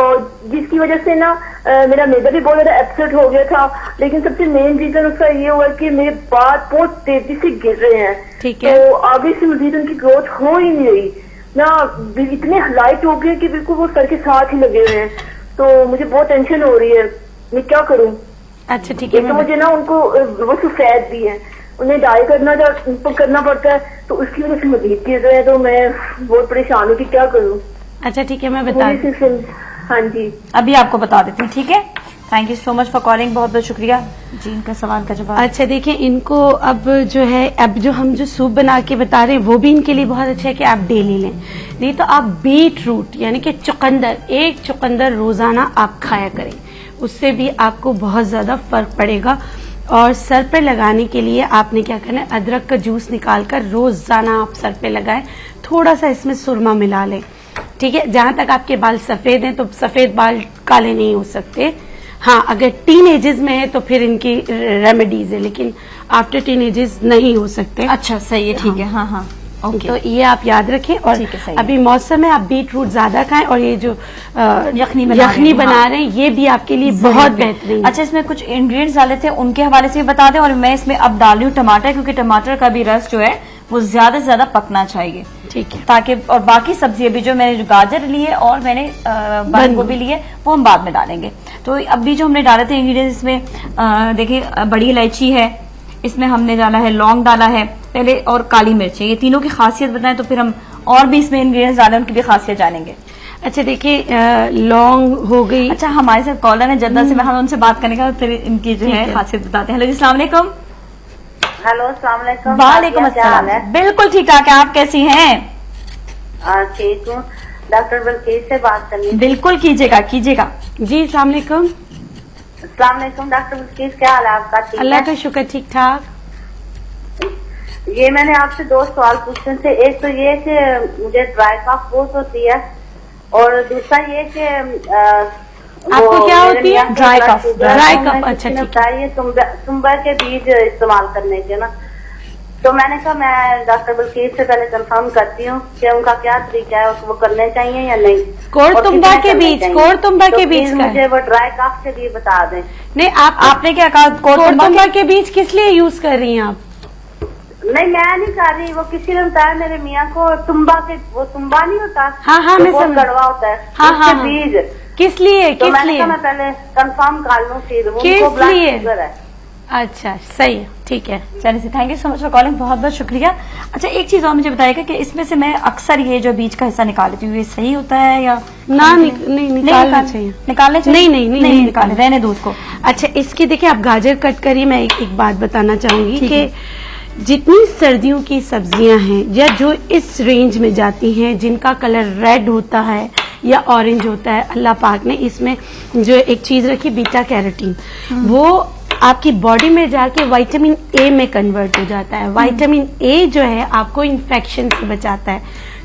जिसकी वजह से ना मेरा मेदा भी बहुत ज्यादा अपसेट हो गया था, लेकिन सबसे मेन रीजन उसका ये हुआ कि मेरे बाल बहुत तेजी से गिर रहे हैं। ठीक है। तो आगे से मजीद उनकी ग्रोथ हो ही नहीं रही ना, इतने हाइलाइट हो गए कि बिल्कुल वो सर के साथ ही लगे हुए हैं। तो मुझे बहुत टेंशन हो रही है, मैं क्या करूं? अच्छा ठीक है। एक तो मुझे ना उनको वो सफेद भी है, उन्हें डाई करना पड़ता है, तो उसकी वजह से मजीद गिर रहे हैं। तो मैं बहुत परेशान हूँ कि क्या करूँ। अच्छा ठीक है, मैं बता दूं। हाँ जी, अभी आपको बता देती हूँ। ठीक है, thank you so much for calling, बहुत बहुत शुक्रिया जी। इनका सवाल का जवाब। अच्छा देखिए, इनको अब जो है, अब जो हम जो सूप बना के बता रहे हैं वो भी इनके लिए बहुत अच्छा है कि आप डेली लें। नहीं तो आप बीट रूट यानी कि चुकंदर, 1 चुकंदर रोजाना आप खाया करें, उससे भी आपको बहुत ज्यादा फर्क पड़ेगा। और सर पे लगाने के लिए आपने क्या करना है, अदरक का जूस निकालकर रोजाना आप सर पे लगाएं, थोड़ा सा इसमें सुरमा मिला लें। ठीक है, जहां तक आपके बाल सफेद हैं तो सफेद बाल काले नहीं हो सकते। हाँ, अगर टीन एजेस में है तो फिर इनकी रेमेडीज है, लेकिन आफ्टर टीन एजेस नहीं हो सकते। अच्छा सही है, ठीक है। हाँ हाँ, ओके। तो ये आप याद रखें। और ठीक है, सही अभी मौसम है, आप बीट रूट ज्यादा खाएं, और ये जो यखनी बना रहे हैं ये भी आपके लिए बहुत बेहतरीन। अच्छा, इसमें कुछ इंग्रेडिएंट्स डाले थे, उनके हवाले से भी बता दें। और मैं इसमें अब डाल रही हूँ टमाटर, क्योंकि टमाटर का भी रस जो है वो ज्यादा से ज्यादा पकना चाहिए। ठीक है। ताकि, और बाकी सब्जियां भी जो मैंने गाजर ली है और मैंने बंद गोभी ली है वो हम बाद में डालेंगे। तो अभी जो हमने डाले थे इंग्रेडिएंट्स इसमें देखिए, बड़ी इलायची है, इसमें हमने डाला है लौंग डाला है पहले, और काली मिर्च है। ये तीनों की खासियत बताएं तो फिर हम और भी इसमें इंग्रेडिएंट्स डालें, उनकी भी खासियत जानेंगे। अच्छा देखिए, लौंग हो गई। अच्छा, हमारे साथ कॉलर है जद्दा से, मैं हम उनसे बात करने का फिर इनकी जो है खासियत बताते हैं। हेलो जी, अस्सलाम वालेकुम। हेलो, अस्सलाम वालेकुम। वालेकुम अस्सलाम। बिल्कुल ठीक ठाक है, आप कैसी हैं? ठीक हूँ, डॉक्टर बल्कीस से बात करनी। बिल्कुल कीजिएगा कीजिएगा। जी अस्सलाम वालेकुम। अस्सलाम वालेकुम डॉक्टर बल्कीस, क्या हाल है आपका? ठीक अल्लाह है? का शुक्र, ठीक ठाक। ये मैंने आपसे 2 सवाल पूछने थे। एक तो ये कि मुझे ड्राई कफ बहुत होती है, और दूसरा ये कि आपको क्या होती है? Dry cough. ड्राई कफ, अच्छा ठीक है। तुम्बा के बीज इस्तेमाल करने के ना, तो मैंने कहा मैं डॉक्टर बल्कीस से पहले कंफर्म करती हूँ कि उनका क्या तरीका है, वो करने चाहिए या नहीं। कोड़तुम्बा के बीज, कोड़तुम्बा के बीज का मुझे वो ड्राई कफ के लिए बता दें। नहीं, आपने क्या कहा? कोड़तुम्बा के बीज किस लिए यूज कर रही हैं आप? नहीं, मैं नहीं कर रही, वो किसी ने बताया मेरे मियाँ को, तुम्बा के, वो तुम्बा नहीं होता? हाँ हाँ, मैं समझ। कड़वा होता है। हाँ उसके हाँ, बीज किस लिए? तो किस मैंने लिए? कहा मैं पहले कंफर्म कर लूँ, फिर उनको किस ब्लड लिए? शुगर है। अच्छा सही है, ठीक है। चलिए, thank you so much for calling, बहुत बहुत शुक्रिया। अच्छा, एक चीज और मुझे बताइएगा कि इसमें से मैं अक्सर ये जो बीज का हिस्सा निकाल लेती हूँ, ये सही होता है या ना? नहीं, निकालना चाहिए। निकालने चाहिए? नहीं निकाले, रहने दो उसको। अच्छा, इसकी देखिए, आप गाजर कट करिए। मैं एक बात बताना चाहूंगी कि जितनी सर्दियों की सब्जियां हैं या जो इस रेंज में जाती हैं, जिनका कलर रेड होता है या ऑरेंज होता है, अल्लाह पाक ने इसमें जो एक चीज रखी, बीटा कैरोटीन, वो आपकी बॉडी में जाके विटामिन ए में कन्वर्ट हो जाता है। विटामिन ए जो है आपको इन्फेक्शन से बचाता है,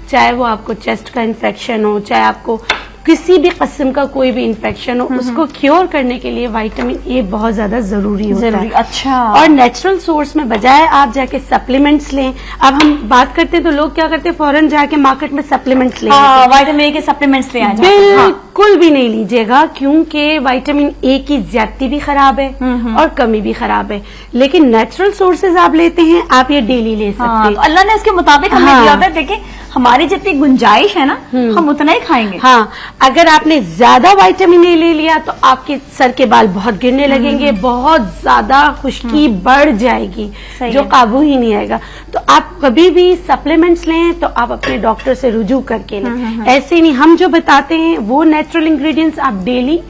चाहे वो आपको चेस्ट का इन्फेक्शन हो, चाहे आपको किसी भी किस्म का कोई भी इन्फेक्शन हो उसको क्योर करने के लिए विटामिन ए बहुत ज्यादा जरूरी होता है। अच्छा। और नेचुरल सोर्स में बजाय आप जाके सप्लीमेंट्स लें, अब हम बात करते हैं तो लोग क्या करते हैं फौरन जाके मार्केट में सप्लीमेंट्स लें। विटामिन ए के सप्लीमेंट्स ले आए जाते हैं। बिल्कुल भी नहीं लीजिएगा, क्योंकि विटामिन ए की ज्यादती भी खराब है और कमी भी खराब है। लेकिन नेचुरल सोर्सेज आप लेते हैं, आप ये डेली ले सकते हैं। तो अल्लाह ने इसके मुताबिक हमें दिया होता है। देखिए हमारी जितनी गुंजाइश है ना, हम उतना ही खाएंगे। हाँ, अगर आपने ज्यादा विटामिन ए ले लिया तो आपके सर के बाल बहुत गिरने लगेंगे, बहुत ज्यादा खुश्की बढ़ जाएगी जो काबू ही नहीं आएगा। तो आप कभी भी सप्लीमेंट्स लें तो आप अपने डॉक्टर से रुजू करके लें। ऐसे नहीं, हम जो बताते हैं वो नेचुरल इंग्रेडिएंट्स आप डेली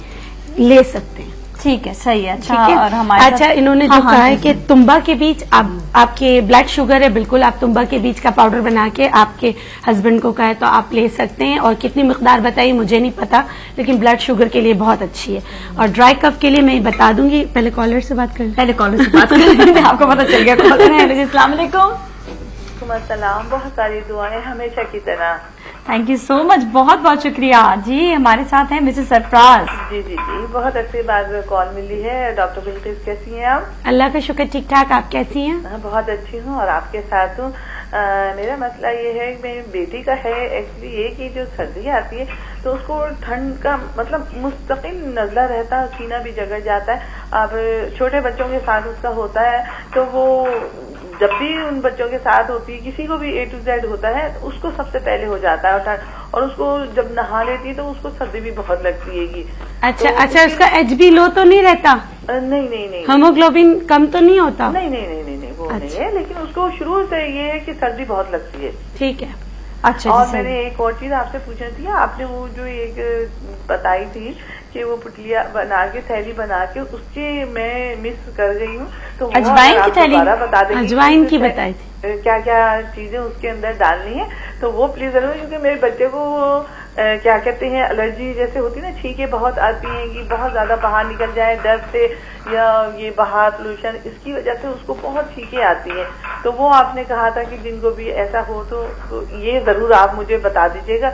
ले सकते हैं। ठीक है, सही है। अच्छा, ठीक है? और हमारे अच्छा, इन्होंने जो कहा है कि तुम्बा के बीज, आपके ब्लड शुगर है, बिल्कुल आप तुम्बा के बीज का पाउडर बना के आपके हस्बैंड को कहे तो आप ले सकते हैं। और कितनी मिकदार बताइए मुझे नहीं पता, लेकिन ब्लड शुगर के लिए बहुत अच्छी है। और ड्राई कफ के लिए मैं बता दूंगी। पहले कॉलर से बात कर, आपको पता चल गया कॉलर है। अस्सलाम वालेकुम। सलाम, बहुत सारी दुआएं हमेशा की तरह। थैंक यू सो मच, बहुत बहुत शुक्रिया जी। हमारे साथ हैं मिसेस सरफराज। जी जी जी, बहुत अच्छी बात कॉल मिली है। डॉक्टर बिल्किस कैसी हैं आप? अल्लाह का शुक्र, ठीक ठाक। आप कैसी हैं? बहुत अच्छी हूँ और आपके साथ हूँ। मेरा मसला ये है कि मेरी बेटी का है एक्चुअली ये कि जो सर्दी आती है तो उसको ठंड का मतलब मुस्तकिल नजला रहता है, सीना भी जगड़ जाता है। अब छोटे बच्चों के साथ उसका होता है तो वो जब भी उन बच्चों के साथ होती है, किसी को भी A to Z होता है तो उसको सबसे पहले हो जाता है। और उसको जब नहा लेती है तो उसको सर्दी भी बहुत लगती है। अच्छा तो अच्छा, उसका HB लो तो नहीं रहता? नहीं नहीं नहीं, हीमोग्लोबिन कम तो नहीं होता? नहीं नहीं नहीं नहीं, नहीं वो अच्छा। नहीं है, लेकिन उसको शुरू से ये है कि सर्दी बहुत लगती है। ठीक है। अच्छा, और मैंने एक और चीज आपसे पूछनी थी। आपने वो जो एक बताई थी कि वो पुटलिया बना के थैली बना के उसके मैं मिस कर गई हूँ, तो अजवाइन की थैली बता देंगे? अजवाइन की बताई थी, क्या क्या चीजें उसके अंदर डालनी है तो वो प्लीज जरूर, क्योंकि मेरे बच्चे को क्या कहते हैं एलर्जी जैसे होती है ना, छींके बहुत आती हैं कि बहुत ज्यादा बाहर निकल जाए डर से या ये बाहर पोल्यूशन, इसकी वजह से उसको बहुत छींके आती हैं। तो वो आपने कहा था कि जिनको भी ऐसा हो तो ये जरूर आप मुझे बता दीजिएगा।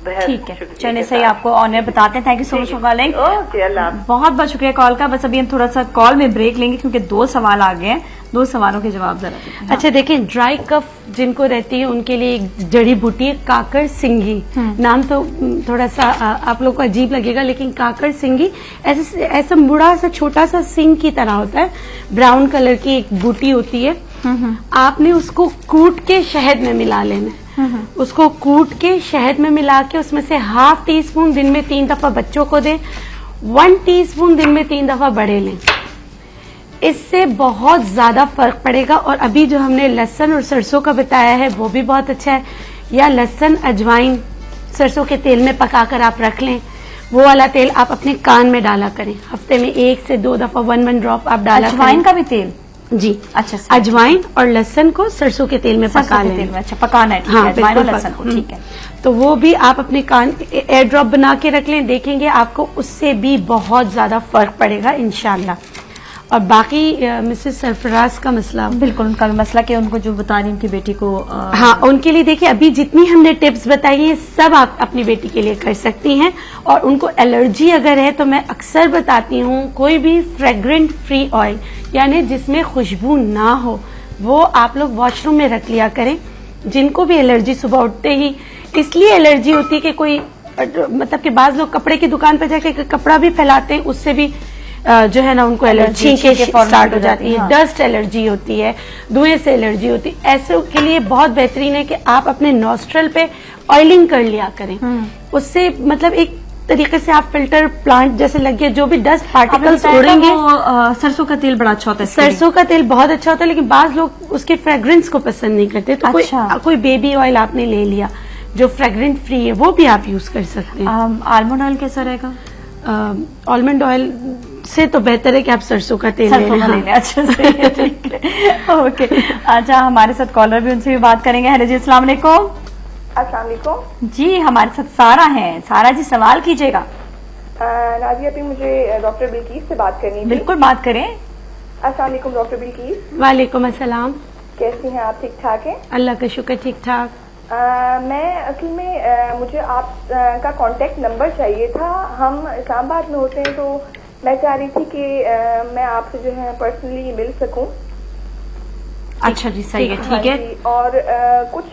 ठीक है, चलिए सही, आपको ऑनर बताते हैं। Thank you so much for calling. Okay, Allah. बहुत बहुत शुक्रिया कॉल का। बस अभी हम थोड़ा सा कॉल में ब्रेक लेंगे क्योंकि 2 सवाल आ गए हैं, 2 सवालों के जवाब जरा। अच्छा देखें, ड्राई कफ जिनको रहती है उनके लिए एक जड़ी बूटी है काकर सिंगी। नाम तो थोड़ा सा आप लोग को अजीब लगेगा, लेकिन काकर सिंगी ऐसा मुड़ा सा छोटा सा सिंग की तरह होता है, ब्राउन कलर की एक बूटी होती है। आपने उसको कूट के शहद में मिला लेना है। उसको कूट के शहद में मिला के उसमें से ½ टीस्पून दिन में 3 दफा बच्चों को दें, 1 टीस्पून दिन में 3 दफा बड़े लें। इससे बहुत ज्यादा फर्क पड़ेगा। और अभी जो हमने लहसुन और सरसों का बताया है वो भी बहुत अच्छा है। या लहसुन अजवाइन सरसों के तेल में पकाकर आप रख लें, वो वाला तेल आप अपने कान में डाला करें। हफ्ते में 1 से 2 दफा 1 ड्रॉप आप डाला करें। अजवाइन का भी तेल? जी, अच्छा। अजवाइन और लहसुन को सरसों के तेल में पका लें। अच्छा, पकाना है। हाँ, अजवाइन और लहसुन को, ठीक है। तो वो भी आप अपने कान एयर ड्रॉप बना के रख लें, देखेंगे आपको उससे भी बहुत ज्यादा फर्क पड़ेगा इंशाल्लाह। और बाकी मिसेस सरफराज का मसला, बिल्कुल उनका भी मसला कि उनको जो बता रही उनकी बेटी को हाँ, उनके लिए देखिए अभी जितनी हमने टिप्स बताई हैं सब आप अपनी बेटी के लिए कर सकती हैं। और उनको एलर्जी अगर है तो मैं अक्सर बताती हूँ कोई भी फ्रेग्रेंट फ्री ऑयल यानी जिसमें खुशबू ना हो वो आप लोग वॉशरूम में रख लिया करें। जिनको भी एलर्जी सुबह उठते ही इसलिए एलर्जी होती है कि कोई मतलब कि बाज लोग कपड़े की दुकान पर जाके कपड़ा भी फैलाते हैं, उससे भी जो है ना उनको एलर्जी के स्टार्ट हो जाती है। डस्ट एलर्जी होती है, धुएं से एलर्जी होती है। ऐसे के लिए बहुत बेहतरीन है कि आप अपने नॉस्ट्रल पे ऑयलिंग कर लिया करें। उससे मतलब एक तरीके से आप फिल्टर प्लांट जैसे लगे, जो भी डस्ट पार्टिकल्स उड़ेंगे। सरसों का तेल बड़ा अच्छा होता है। सरसों का तेल बहुत अच्छा होता है, लेकिन बाज लोग उसके फ्रेग्रेंस को पसंद नहीं करते। तो कोई बेबी ऑयल आपने ले लिया जो फ्रेग्रेंट फ्री है वो भी आप यूज कर सकते हैं। आलमंड ऑयल कैसा रहेगा? आलमंड ऑयल से तो बेहतर है कि आप सरसों का तेल ले लें। अच्छा, सही है, ठीक है, ओके। अच्छा, हमारे साथ कॉलर भी, उनसे भी बात करेंगे। हेलो जी, अस्सलाम वालेकुम। अस्सलाम वालेकुम जी, हमारे साथ सारा है। सारा जी सवाल कीजिएगा। नाजिया भी मुझे डॉक्टर बिल्कीस से बात करनी थी। बिल्कुल बात करें। अस्सलाम वालेकुम डॉक्टर बिल्कीस। वालेकुम अस्सलाम। कैसी हैं आप? ठीक ठाक हैं? अल्लाह का शुक्र, ठीक ठाक। मैं असल में मुझे आप का कांटेक्ट नंबर चाहिए था। हम इस्लामाबाद में होते हैं, तो मैं चाह रही थी कि मैं आपसे जो है पर्सनली मिल सकूं। अच्छा जी, सही है, ठीक है। जी, और कुछ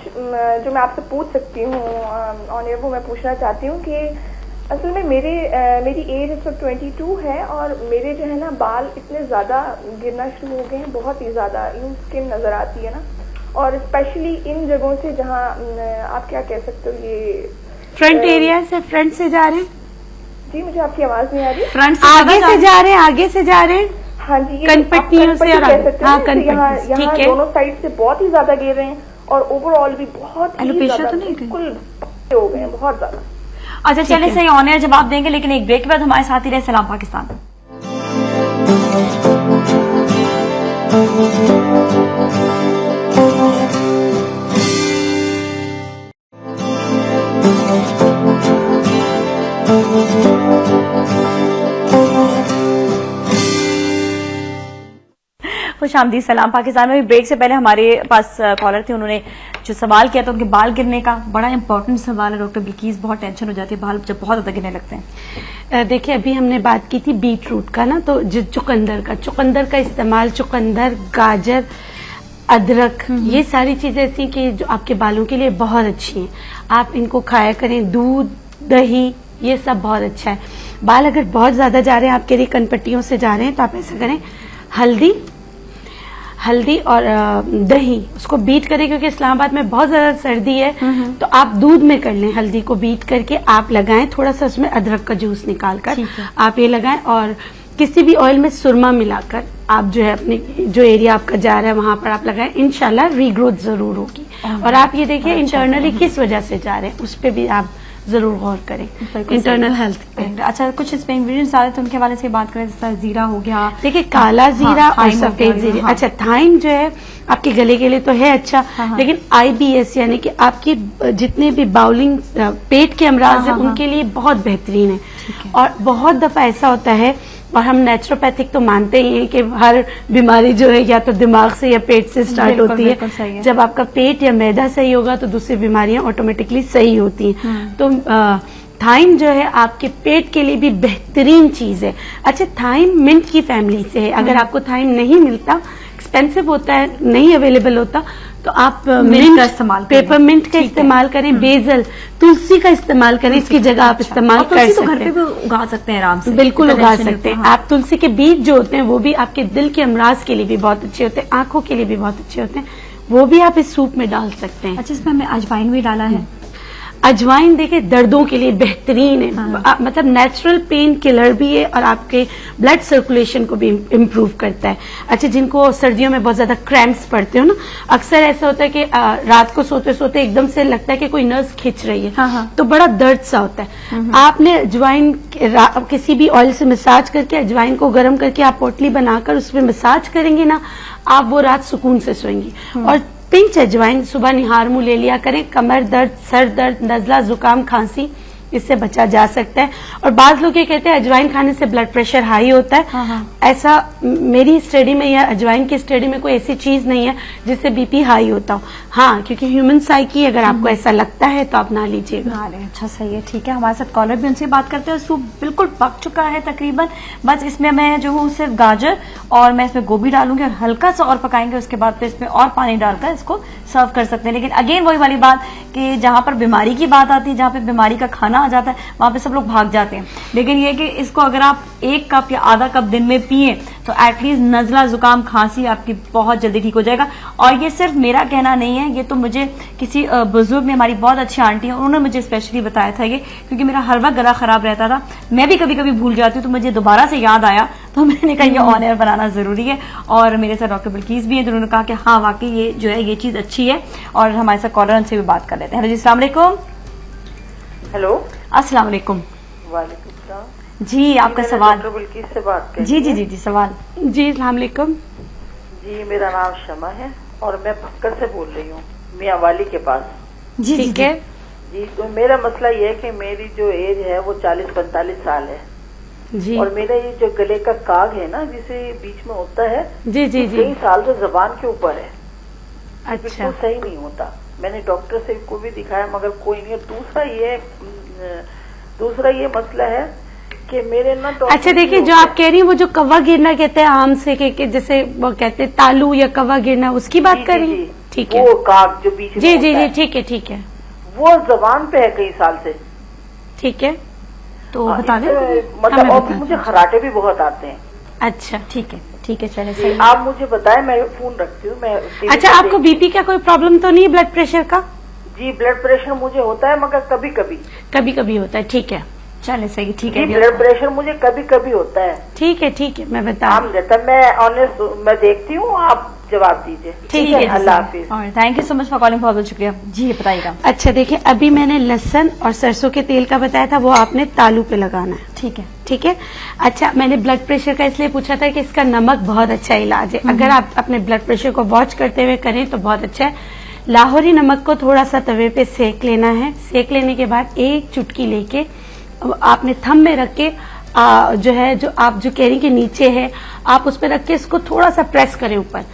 जो मैं आपसे पूछ सकती हूँ ऑन एयर, वो मैं पूछना चाहती हूँ कि असल में मेरी एज इस वक्त 22 है और मेरे जो है ना बाल इतने ज्यादा गिरना शुरू हो गए हैं, बहुत ही ज्यादा, यूं स्किन नजर आती है ना, और स्पेशली इन जगहों से जहाँ आप क्या कह सकते हो, ये फ्रंट एरिया से, फ्रंट से जा रहे हैं? जी, मुझे आपकी आवाज नहीं आ रही। फ्रंट से आगे से जा रहे हैं, आगे से जा रहे हैं? हाँ जी, ये कनपट्टियों से और कह सकते हाँ, हैं। कनपट्टी, यहाँ ठीक है। दोनों साइड से बहुत ही ज्यादा गिर रहे हैं और ओवरऑल भी बहुत ही एलोपेशिया ज्यादा तो नहीं बिल्कुल हो गए हैं, बहुत ज्यादा। अच्छा, चलिए, सही ऑन एयर जवाब देंगे, लेकिन एक ब्रेक के बाद हमारे साथ ही रहे सलाम पाकिस्तान। खुशामदीद सलाम पाकिस्तान में। ब्रेक से पहले हमारे पास कॉलर थे, उन्होंने जो सवाल किया था उनके बाल गिरने का, बड़ा इंपॉर्टेंट सवाल है डॉक्टर बिल्कीस। बहुत टेंशन हो जाती है बाल जब बहुत ज्यादा गिरने लगते हैं। देखिए, अभी हमने बात की थी बीट रूट का ना, तो चुकंदर का इस्तेमाल, चुकंदर, गाजर, अदरक, ये सारी चीजें ऐसी कि जो आपके बालों के लिए बहुत अच्छी हैं। आप इनको खाया करें, दूध, दही, ये सब बहुत अच्छा है। बाल अगर बहुत ज्यादा जा रहे हैं, आपके लिए कनपट्टियों से जा रहे हैं, तो आप ऐसा करें, हल्दी और दही, उसको बीट करें, क्योंकि इस्लामाबाद में बहुत ज्यादा सर्दी है, तो आप दूध में कर लें, हल्दी को बीट करके आप लगाएं, थोड़ा सा उसमें अदरक का जूस निकालकर आप ये लगाएं, और किसी भी ऑयल में सुरमा मिलाकर आप जो है अपने जो एरिया आपका जा रहा है वहां पर आप लगाएं, इंशाल्लाह रीग्रोथ जरूर होगी। और आप ये देखिए इंटरनली किस वजह से जा रहे हैं, उस पर भी आप जरूर गौर करें, इंटरनल हेल्थ पे। अच्छा, कुछ इसमें इंग्रेडिएंट्स आ रहे थे, उनके हवाले से बात करें, जैसा जीरा हो गया। देखिए, काला जीरा और सफेद जीरा। अच्छा, थाइम जो है आपके गले के लिए तो है अच्छा, लेकिन IBS यानी कि आपकी जितने भी बाउलिंग पेट के अमराज है उनके लिए बहुत बेहतरीन है। और बहुत दफा ऐसा होता है, और हम नेचुरोपैथिक तो मानते ही हैं कि हर बीमारी जो है या तो दिमाग से या पेट से स्टार्ट होती है। जब आपका पेट या मैदा सही होगा तो दूसरी बीमारियां ऑटोमेटिकली सही होती हैं। तो थाइम जो है आपके पेट के लिए भी बेहतरीन चीज है। अच्छा, थाइम मिंट की फैमिली से है। अगर आपको थाइम नहीं मिलता, एक्सपेंसिव होता है, नहीं अवेलेबल होता, तो आप मिंट का इस्तेमाल, पेपर मिंट का इस्तेमाल करें, बेजल, तुलसी का इस्तेमाल करें, इसकी जगह आप इस्तेमाल कर सकते हैं। घर पे भी उगा सकते हैं आराम से, बिल्कुल उगा सकते हैं। आप तुलसी के बीज जो होते हैं वो भी आपके दिल के अमराज के लिए भी बहुत अच्छे होते हैं, आंखों के लिए भी बहुत अच्छे होते हैं, वो भी आप इस सूप में डाल सकते हैं। अच्छा, इसमें हमने अजवाइन भी डाला है। अजवाइन देखिए दर्दों के लिए बेहतरीन है, मतलब नेचुरल पेन किलर भी है और आपके ब्लड सर्कुलेशन को भी इम्प्रूव करता है। अच्छा, जिनको सर्दियों में बहुत ज्यादा क्रैम्प्स पड़ते हो ना, अक्सर ऐसा होता है कि रात को सोते सोते एकदम से लगता है कि कोई नस खिंच रही है, तो बड़ा दर्द सा होता है। आपने अजवाइन किसी भी ऑयल से मसाज करके, अजवाइन को गर्म करके आप पोटली बनाकर उसमें मसाज करेंगे ना, आप वो रात सुकून से सोएंगी। और पिंच अजवाइन सुबह निहार मुंह ले लिया करें, कमर दर्द, सर दर्द, नजला, जुकाम, खांसी, इससे बचा जा सकता है। और बाज लोग ये कहते हैं अजवाइन खाने से ब्लड प्रेशर हाई होता है। ऐसा मेरी स्टडी में या अजवाइन की स्टडी में कोई ऐसी चीज नहीं है जिससे बीपी हाई होता हो। हाँ, क्योंकि ह्यूमन साइकी, अगर आपको ऐसा लगता है तो आप ना लीजिएगा। अच्छा, सही है, ठीक है। हमारे साथ कॉलर भी, उनसे बात करते हैं। सूप बिल्कुल पक चुका है तकरीबन, बस इसमें मैं जो हूँ सिर्फ गाजर और मैं इसमें गोभी डालूंगी और हल्का सा और पकाएंगे, उसके बाद फिर इसमें और पानी डालकर इसको सर्व कर सकते हैं। लेकिन अगेन वही वाली बात कि जहां पर बीमारी की बात आती है, जहां पे बीमारी का खाना आ जाता है, वहां पे सब लोग भाग जाते हैं। लेकिन ये कि इसको अगर आप 1 कप या आधा कप दिन में पिए तो एटलीस्ट नजला, जुकाम, खांसी आपकी बहुत जल्दी ठीक हो जाएगा। और ये सिर्फ मेरा कहना नहीं है, ये तो मुझे किसी बुजुर्ग ने, हमारी बहुत अच्छी आंटी है, उन्होंने मुझे स्पेशली बताया था ये, क्योंकि मेरा हर वक्त गला खराब रहता था, मैं भी कभी कभी भूल जाती हूँ, तो मुझे दोबारा से याद आया, तो मैंने कहा ये ऑन एयर बनाना जरूरी है। और मेरे साथ डॉक्टर बिल्कीस भी है, तो उन्होंने कहा कि हाँ वाकई ये जो है ये चीज अच्छी है। और हमारे साथ कॉलर, उनसे भी बात कर लेते हैं। हेलो जी, अस्सलाम वालेकुम। हेलो, अस्सलाम वालेकुम। वालेकुम सलाम जी, आपका सवाल। डॉक्टर बिल्कीस से बात कर। जी, सवाल। जी, अस्सलाम वालेकुम। जी, मेरा नाम शमा है और मैं भक्कर से बोल रही हूँ, मियाँ वाली के पास। जी, ठीक है जी। तो मेरा मसला ये है कि मेरी जो एज है वो 40-45 साल है जी। और मेरा ये जो गले का काग है ना, जिसे बीच में होता है, जी जी जी। कई साल से जबान के ऊपर है, अच्छा, बिल्कुल सही नहीं होता। मैंने डॉक्टर से को भी दिखाया मगर कोई नहीं। दूसरा ये मसला है कि मेरे ना तो अच्छा देखिए, जो आप कह रही हैं वो जो कवा गिरना कहते हैं आम से के जैसे वो कहते हैं तालू या कवा गिरना, उसकी बात कर रही हैं? ठीक है, वो काग जो बीच में जी होता जी जी, है, ठीक है ठीक है, वो जबान पे है कई साल से। ठीक है, तो बता दें। मतलब हमें और बता मुझे खराटे भी बहुत आते हैं। अच्छा ठीक है, चले सही। आप मुझे बताएं, मैं फोन रखती हूँ। मैं अच्छा, आपको बीपी का कोई प्रॉब्लम तो नहीं है, ब्लड प्रेशर का? जी ब्लड प्रेशर मुझे होता है मगर कभी कभी होता है। ठीक है, चले सही, ठीक जी है। ब्लड प्रेशर मुझे कभी होता है। ठीक है, मैं बता आम रहता है। मैं ऑनेस्ट, मैं देखती हूँ, आप जवाब दीजिए। ठीक है, अल्लाह हाफिज। और thank you so much for calling, बहुत बहुत शुक्रिया जी, बताइएगा। अच्छा देखिए, अभी मैंने लहसुन और सरसों के तेल का बताया था, वो आपने तालू पे लगाना है। ठीक है। अच्छा, मैंने ब्लड प्रेशर का इसलिए पूछा था कि इसका नमक बहुत अच्छा इलाज है। अगर आप अपने ब्लड प्रेशर को वॉच करते हुए करें तो बहुत अच्छा है। लाहौरी नमक को थोड़ा सा तवे पे सेक लेना है। सेक लेने के बाद एक चुटकी लेके आपने थम में रख के जो है, जो आप जो कह रही कि नीचे है, आप उस पर रख के इसको थोड़ा सा प्रेस करें ऊपर।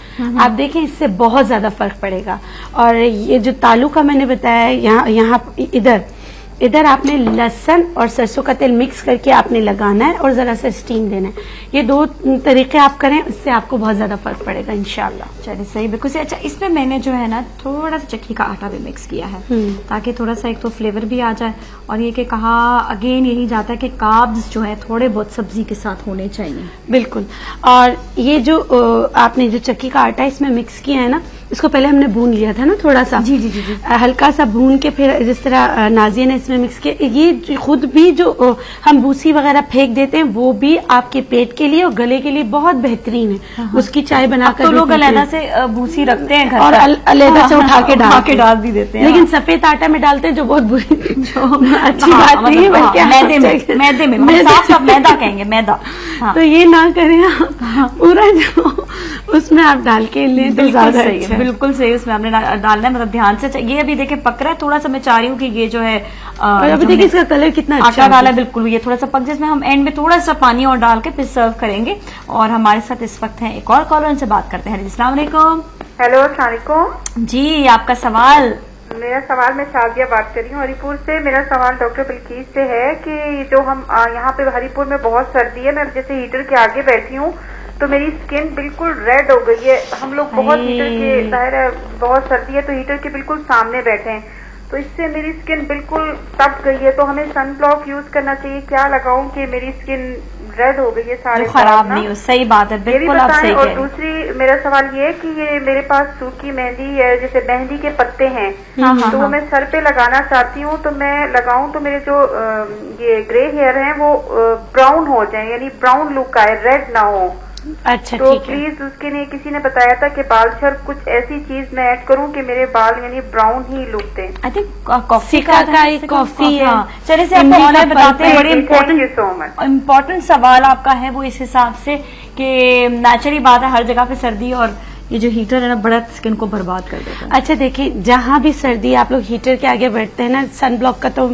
आप देखें, इससे बहुत ज्यादा फर्क पड़ेगा। और ये जो तालू का मैंने बताया, यहाँ इधर आपने लहसुन और सरसों का तेल मिक्स करके आपने लगाना है और जरा सा स्टीम देना है। ये 2 तरीके आप करें, इससे आपको बहुत ज्यादा फर्क पड़ेगा इंशाल्लाह। चलिए सही, बिल्कुल सही। अच्छा, इसमें मैंने जो है ना थोड़ा सा चक्की का आटा भी मिक्स किया है, ताकि थोड़ा सा एक तो फ्लेवर भी आ जाए, और ये कि कहा अगेन यही जाता है कि कार्ब्स जो है थोड़े बहुत सब्जी के साथ होने चाहिए। बिल्कुल। और ये जो आपने जो चक्की का आटा इसमें मिक्स किया है ना, इसको पहले हमने भून लिया था ना थोड़ा सा। जी जी जी जी। हल्का सा भून के फिर जिस तरह नाजिया ने इसमें मिक्स किया, ये खुद भी जो हम भूसी वगैरह फेंक देते हैं, वो भी आपके पेट के लिए और गले के लिए बहुत बेहतरीन है। उसकी चाय बनाकर तो लोग अलहदा से भूसी रखते हैं घर और अलहदा से उठा के डाल भी देते हैं। लेकिन सफेद आटा में डालते हैं, जो बहुत बुरी अच्छी बात नहीं है, बल्कि मैदे में साफ मैदा कहेंगे, मैदा। तो ये ना करें आप, पूरा जो उसमें आप डाल के लें तो ज्यादा सही है। बिल्कुल सही, उसमें हमने डालना है, मतलब ध्यान से। ये अभी देखे पक रहा है थोड़ा सा, मैं चाह रही हूँ कि ये जो है अभी देखिए इसका कलर कितना अच्छा आटा डाला, बिल्कुल ये थोड़ा सा पक, जिसमें हम एंड में थोड़ा सा पानी और डाल के फिर सर्व करेंगे। और हमारे साथ इस वक्त है एक और कॉलर, उनसे बात करते हैं। अस्सलाम वालेकुम। हेलो, अस्सलाम वालेकुम जी, आपका सवाल? मेरा सवाल, मैं शादिया बात कर रही हूँ हरीपुर से। मेरा सवाल डॉक्टर बिल्कीस से है कि जो हम यहाँ पे हरीपुर में बहुत सर्दी है, मैं जैसे हीटर के आगे बैठी हूँ तो मेरी स्किन बिल्कुल रेड हो गई है। हम लोग बहुत हीटर के, जाहिर है बहुत सर्दी है, तो हीटर के बिल्कुल सामने बैठे हैं, तो इससे मेरी स्किन बिल्कुल तप गई है। तो हमें सन ब्लॉक यूज करना चाहिए, क्या लगाऊं कि मेरी स्किन रेड हो गई है, सारे खराब नहीं हो? सही बात है, बिल्कुल आप सही कह रहे हैं। और दूसरी मेरा सवाल ये है कि ये मेरे पास सूखी मेहंदी है, जैसे मेहंदी के पत्ते हैं, तो वो मैं सर पे लगाना चाहती हूँ, तो मैं लगाऊं तो मेरे जो ये ग्रे हेयर हैं वो ब्राउन हो जाए, यानी ब्राउन लुक आए, रेड ना हो। अच्छा, तो प्लीज उसके लिए किसी ने बताया था कि बाल शर्फ कुछ ऐसी चीज मैं ऐड करूं कि मेरे बाल यानी ब्राउन ही लुक दें। आई थिंक कॉफी का एक कॉफी है। चलिए से आपको ऑनर बताते हैं, बड़ी इम्पोर्टेंट सवाल आपका है वो इस हिसाब से कि नेचुरली बात है, हर जगह पे सर्दी और ये जो हीटर है ना बड़ा स्किन को बर्बाद कर देता है। अच्छा देखिए, जहां भी सर्दी आप लोग हीटर के आगे बैठते हैं ना, सन ब्लॉक का तो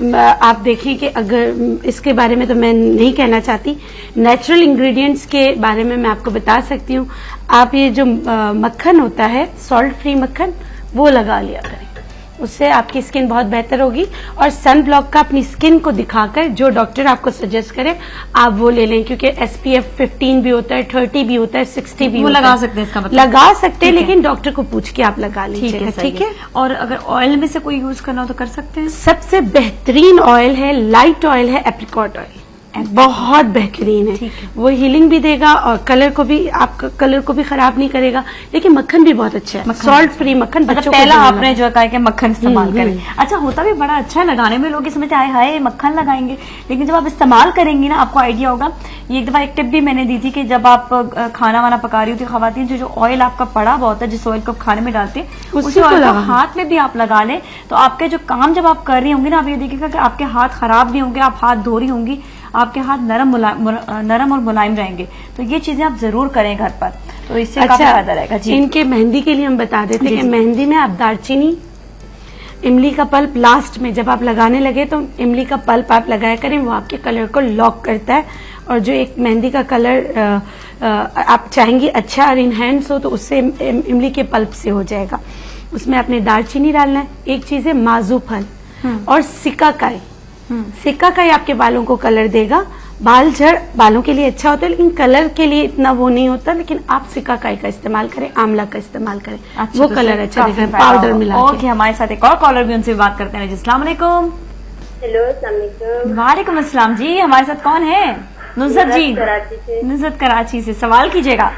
आप देखिए कि अगर इसके बारे में तो मैं नहीं कहना चाहती, नेचुरल इंग्रेडिएंट्स के बारे में मैं आपको बता सकती हूँ। आप ये जो मक्खन होता है, सॉल्ट फ्री मक्खन, वो लगा लिया करें, उससे आपकी स्किन बहुत बेहतर होगी। और सन ब्लॉक का अपनी स्किन को दिखाकर जो डॉक्टर आपको सजेस्ट करे आप वो ले लें, क्योंकि SPF 15 भी होता है, 30 भी होता है, 60 भी होता है। लगा सकते हैं, इसका मतलब लगा सकते हैं, लेकिन डॉक्टर को पूछ के आप लगा लीजिएगा, ठीक है। और अगर ऑयल में से कोई यूज करना हो तो कर सकते हैं। सबसे बेहतरीन ऑयल है, लाइट ऑयल है, एप्रिकॉट ऑयल, बहुत बेहतरीन है। वो हीलिंग भी देगा और कलर को भी, आपका कलर को भी खराब नहीं करेगा, लेकिन मक्खन भी बहुत अच्छा है, सॉल्ट फ्री मक्खन। मतलब पहला आपने जो कहा कि मक्खन इस्तेमाल करें, अच्छा होता भी बड़ा अच्छा है लगाने में, लोग समझते हैं हाय मक्खन लगाएंगे, लेकिन जब आप इस्तेमाल करेंगे ना आपको आइडिया होगा। ये एक दफा एक टिप भी मैंने दी थी कि जब आप खाना वाना पका रही होती खवातीन, जो ऑयल आपका पड़ा हुआ होता है, जिस ऑयल को खाने में डालते हैं, उसी ऑयल को हाथ में भी आप लगा लें, तो आपके जो काम जब आप कर रही होंगी ना, आप ये देखिएगा कि आपके हाथ खराब नहीं होंगे, आप हाथ धो रही होंगी, आपके हाथ नरम और मुलायम रहेंगे। तो ये चीजें आप जरूर करें घर पर, तो इससे काफी फायदा रहेगा। जी, इनके मेहंदी के लिए हम बता देते हैं कि मेहंदी में आप दालचीनी, इमली का पल्प लास्ट में जब आप लगाने लगे तो इमली का पल्प आप लगाया करें, वो आपके कलर को लॉक करता है। और जो एक मेहंदी का कलर आप चाहेंगी अच्छा और इनहेंस हो, तो उससे इमली के पल्प से हो जाएगा। उसमें आपने दालचीनी डालना है, एक चीज है माजू फल और सिकाकाई। सिकाकाई आपके बालों को कलर देगा। बाल झड़ बालों के लिए अच्छा होता है, लेकिन कलर के लिए इतना वो नहीं होता। लेकिन आप सिकाकाई का इस्तेमाल करें, आंवला का इस्तेमाल करें, वो तो कलर अच्छा दिखेगा पाउडर मिला के। ओके, हमारे साथ एक और कॉलर भी, उनसे बात करते हैं जी। अस्सलाम वालेकुम। हेलो, अस्सलाम वालेकुम। वालेकुम अस्सलाम जी। हमारे साथ कौन है? नुसरत जी, कराची से। नुसरत कराची से। सवाल कीजिएगा।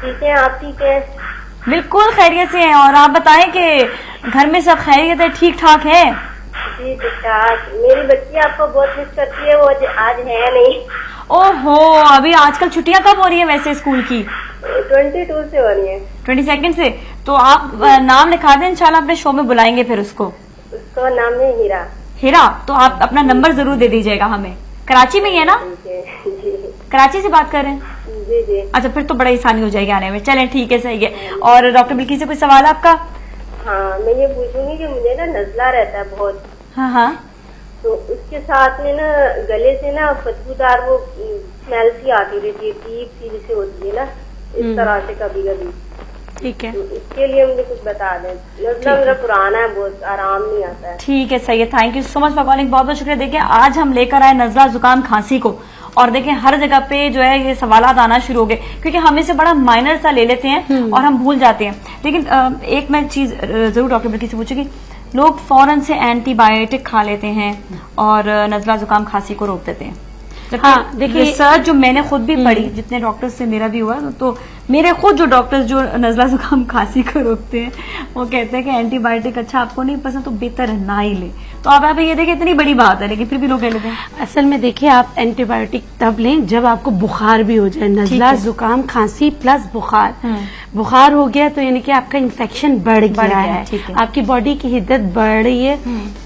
ठीक है, आप ठीक है? बिल्कुल खैरियत से हैं। और आप बताएं कि घर में सब खैरियत है, ठीक ठाक है? जी ठीक ठाक। मेरी बच्ची आपको बहुत मिस करती है, वो आज है नहीं। ओहो, अभी आजकल छुट्टियां कब हो रही है वैसे स्कूल की? 22 से हो रही है। 22 से। तो आप नाम लिखा दें, इंशाल्लाह अपने शो में बुलाएंगे फिर उसको। उसका नाम है हीरा। हीरा, तो आप अपना नंबर जरूर दे दीजिएगा हमें। कराची में ही है ना? जी कराची से बात कर रहे हैं? जी जी। अच्छा, फिर तो बड़ा आसानी हो जाएगी आने में। चलें, ठीक है, सही है। और डॉक्टर बिल्की से कोई सवाल आपका? हाँ, मैं ये पूछूंगी कि मुझे ना नजला रहता है बहुत। हाँ हाँ। तो उसके साथ में ना गले से ना खुशबूदार वो स्मेल सी आती रहती है, डीप सी जैसे होती है ना, इस तरह से कभी कभी। ठीक है, तो इसके लिए मुझे कुछ बता दें। नजला मेरा पुराना है, बहुत आराम नहीं आता है। ठीक है, सही है। Thank you so much for calling. बहुत बहुत शुक्रिया। देखिए, आज हम लेकर आए नजला जुकाम खांसी को, और देखें हर जगह पे जो है ये सवालात आना शुरू हो गए, क्योंकि हम इसे बड़ा माइनर सा ले लेते हैं और हम भूल जाते हैं। लेकिन एक मैं चीज जरूर डॉक्टर बिल्की से पूछूंगी, लोग फौरन से एंटीबायोटिक खा लेते हैं और नजला जुकाम खांसी को रोक देते हैं। हाँ, देखिए रिसर्च जो मैंने खुद भी पढ़ी, जितने डॉक्टर्स से मेरा भी हुआ, तो मेरे खुद जो डॉक्टर्स जो नजला जुकाम खांसी को रोकते हैं वो कहते हैं कि एंटीबायोटिक अच्छा आपको नहीं पसंद तो बेहतर है ना ही ले। तो आप ये देखिए, इतनी बड़ी बात है, लेकिन फिर भी लोग कह लेते हैं। असल में देखिए, आप एंटीबायोटिक तब लें जब आपको बुखार भी हो जाए। नजला जुकाम खांसी प्लस बुखार, बुखार हो गया तो यानी कि आपका इन्फेक्शन बढ़ गया है, आपकी बॉडी की हिद्दत बढ़ रही है,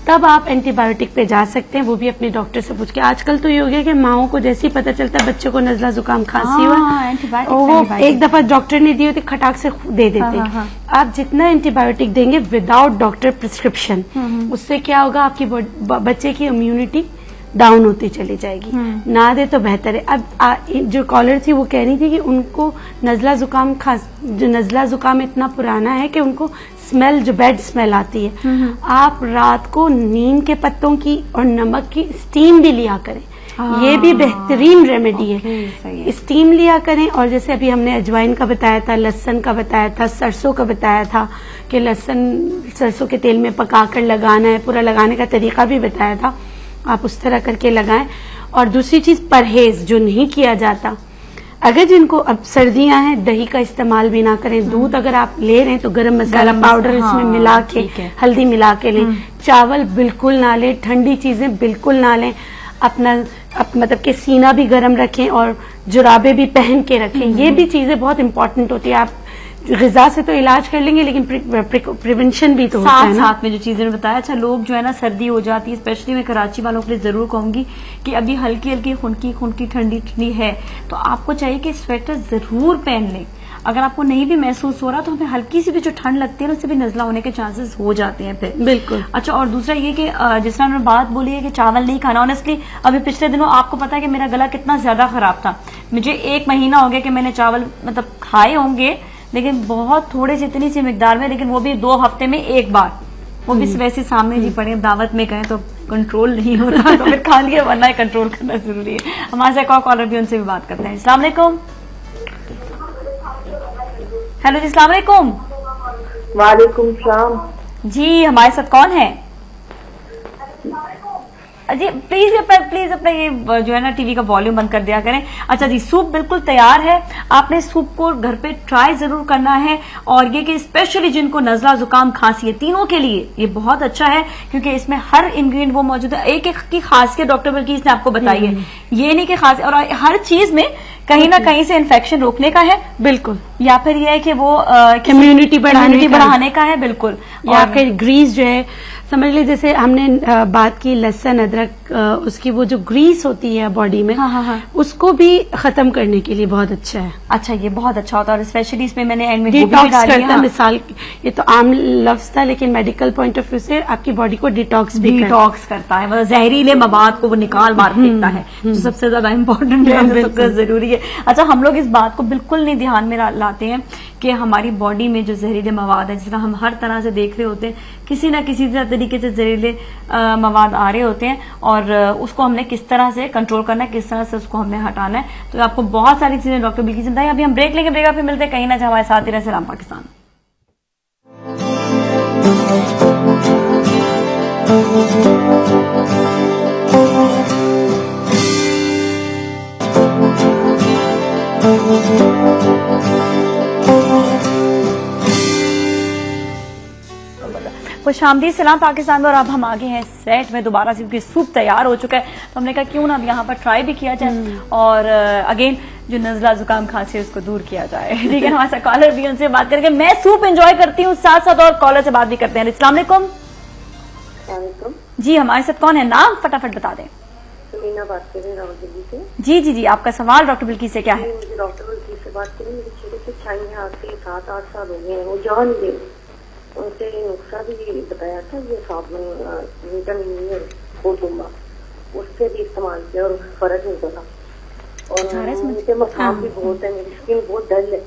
तब आप एंटीबायोटिक पे जा सकते हैं, वो भी अपने डॉक्टर से पूछ के। आजकल तो ये हो गया कि माओ को जैसे ही पता चलता है बच्चे को नजला जुकाम खांसी हुआ, वो एक दफा डॉक्टर ने दी होती खटाक से दे देते हैं। आप जितना एंटीबायोटिक देंगे विदाउट डॉक्टर प्रिस्क्रिप्शन, उससे क्या होगा, आपकी बच्चे की इम्यूनिटी डाउन होती चली जाएगी। ना दे तो बेहतर है। अब जो कॉलर थी वो कह रही थी कि उनको नजला जुकाम इतना पुराना है कि उनको स्मेल, जो बैड स्मेल आती है। आप रात को नीम के पत्तों की और नमक की स्टीम भी लिया करें, ये भी बेहतरीन रेमेडी है। स्टीम लिया करें। और जैसे अभी हमने अजवाइन का बताया था, लहसुन का बताया था, सरसों का बताया था कि लहसुन सरसों के तेल में पकाकर लगाना है, पूरा लगाने का तरीका भी बताया था, आप उस तरह करके लगाएं। और दूसरी चीज परहेज जो नहीं किया जाता, अगर जिनको अब सर्दियां हैं दही का इस्तेमाल भी ना करें। दूध अगर आप ले रहे हैं तो गरम मसाला पाउडर इसमें मिला के, हल्दी मिला के लें। चावल बिल्कुल ना लें, ठंडी चीजें बिल्कुल ना लें। अपना मतलब कि सीना भी गर्म रखें और जुराबे भी पहन के रखें। ये भी चीजें बहुत इंपॉर्टेंट होती है। आप ग़िज़ा से तो इलाज कर लेंगे, लेकिन प्रिवेंशन भी तो होता है ना। साथ में जो चीजें बताया। अच्छा, लोग जो है ना, सर्दी हो जाती है, स्पेशली मैं कराची वालों के लिए जरूर कहूंगी कि अभी हल्की हल्की खुनकी ठंडी है, तो आपको चाहिए कि स्वेटर जरूर पहन लें। अगर आपको नहीं भी महसूस हो रहा तो हमें हल्की सी भी जो ठंड लगती है ना, उससे भी नजला होने के चांसेस हो जाते हैं फिर। बिल्कुल। अच्छा, और दूसरा ये कि जिस तरह मैंने बात बोली है कि चावल नहीं खाना, ऑनेस्टली अभी पिछले दिनों आपको पता है कि मेरा गला कितना ज्यादा खराब था। मुझे 1 महीना हो गया कि मैंने चावल मतलब खाए होंगे, लेकिन बहुत थोड़े से, इतनी सी मिकदार में, लेकिन वो भी 2 हफ्ते में 1 बार, वो भी वैसे सामने जी पड़े दावत में गए तो कंट्रोल नहीं होता तो फिर खा लिया, वरना कंट्रोल करना जरूरी है। हमारे साथ एक कॉलर भी, उनसे भी बात करते हैं। अस्सलाम वालेकुम। हेलो जी, अस्सलाम वालेकुम। वालेकुम सलाम जी, हमारे साथ कौन है जी? प्लीज अपना ये जो है ना टीवी का वॉल्यूम बंद कर दिया करें। अच्छा जी, सूप बिल्कुल तैयार है। आपने सूप को घर पे ट्राई जरूर करना है, और ये कि स्पेशली जिनको नजला जुकाम खांसी है, तीनों के लिए ये बहुत अच्छा है, क्योंकि इसमें हर इंग्रेडिएंट वो मौजूद है। एक की खासियत डॉक्टर बिल्किस ने आपको बताई है, ये नहीं कि खास, और हर चीज में कहीं ना कहीं से इन्फेक्शन रोकने का है, बिल्कुल, या फिर यह है कि वो इम्यूनिटी बढ़ाने का है, बिल्कुल। या फिर ग्रीस जो है, समझ लीजिए जैसे हमने बात की लहसुन अदरक, उसकी वो जो ग्रीस होती है बॉडी में, उसको भी खत्म करने के लिए बहुत अच्छा है। अच्छा, ये बहुत अच्छा होता है, और स्पेशली इसमें मैंने एंड में डिटॉक्स करता है। मिसाल, ये तो आम लफ्ज था, लेकिन मेडिकल पॉइंट ऑफ व्यू से आपकी बॉडी को डिटॉक्स करता है, मतलब जहरीले मवाद को वो निकाल मार फेंकता है, जो सबसे ज्यादा इम्पोर्टेंट है, सबसे जरूरी है। अच्छा, हम लोग इस बात को बिल्कुल नहीं ध्यान में लाते हैं कि हमारी बॉडी में जो जहरीले मवाद है, जिसका हम हर तरह से देख रहे होते हैं, किसी ना किसी तरीके से जहरीले मवाद आ रहे होते हैं और उसको हमने किस तरह से कंट्रोल करना है, किस तरह से उसको हमने हटाना है। तो आपको बहुत सारी चीजें डॉक्टर बिल्किस ने बताई। अभी हम ब्रेक लेंगे, ब्रेक फिर मिलते हैं कहीं ना हमारे साथ ही रहे। सलाम पाकिस्तान। खुशामदीद, सलाम पाकिस्तान में। और अब हम आगे हैं सेट में दोबारा से, क्योंकि सूप तैयार हो चुका है तो हमने कहा क्यों ना अब यहाँ पर ट्राई भी किया जाए और अगेन जो नजला जुकाम खांसी है उसको दूर किया जाए। ठीक है, हमारे साथ कॉलर भी, उनसे बात करके मैं सूप एंजॉय करती हूँ, साथ साथ और कॉलर से बात भी करते हैं। अस्सलाम वालेकुम जी, हमारे साथ कौन है? नाम फटाफट बता दें। मीना बात कर रही रावलपिंडी से। जी जी जी, आपका सवाल डॉक्टर बिल्किस से क्या है? मुझे डॉक्टर बिल्किस से बात करें। मेरे छोटे से छाई आज से 7-8 साल हो गए हैं, वो जान गए। उनसे नुस्खा भी बताया था, ये साबुन विटामिन कोटुम्बा, उससे भी इस्तेमाल किया और फर्क नहीं पड़ा। और उनके मसाम भी बहुत है, मेरी स्किन बहुत डल है,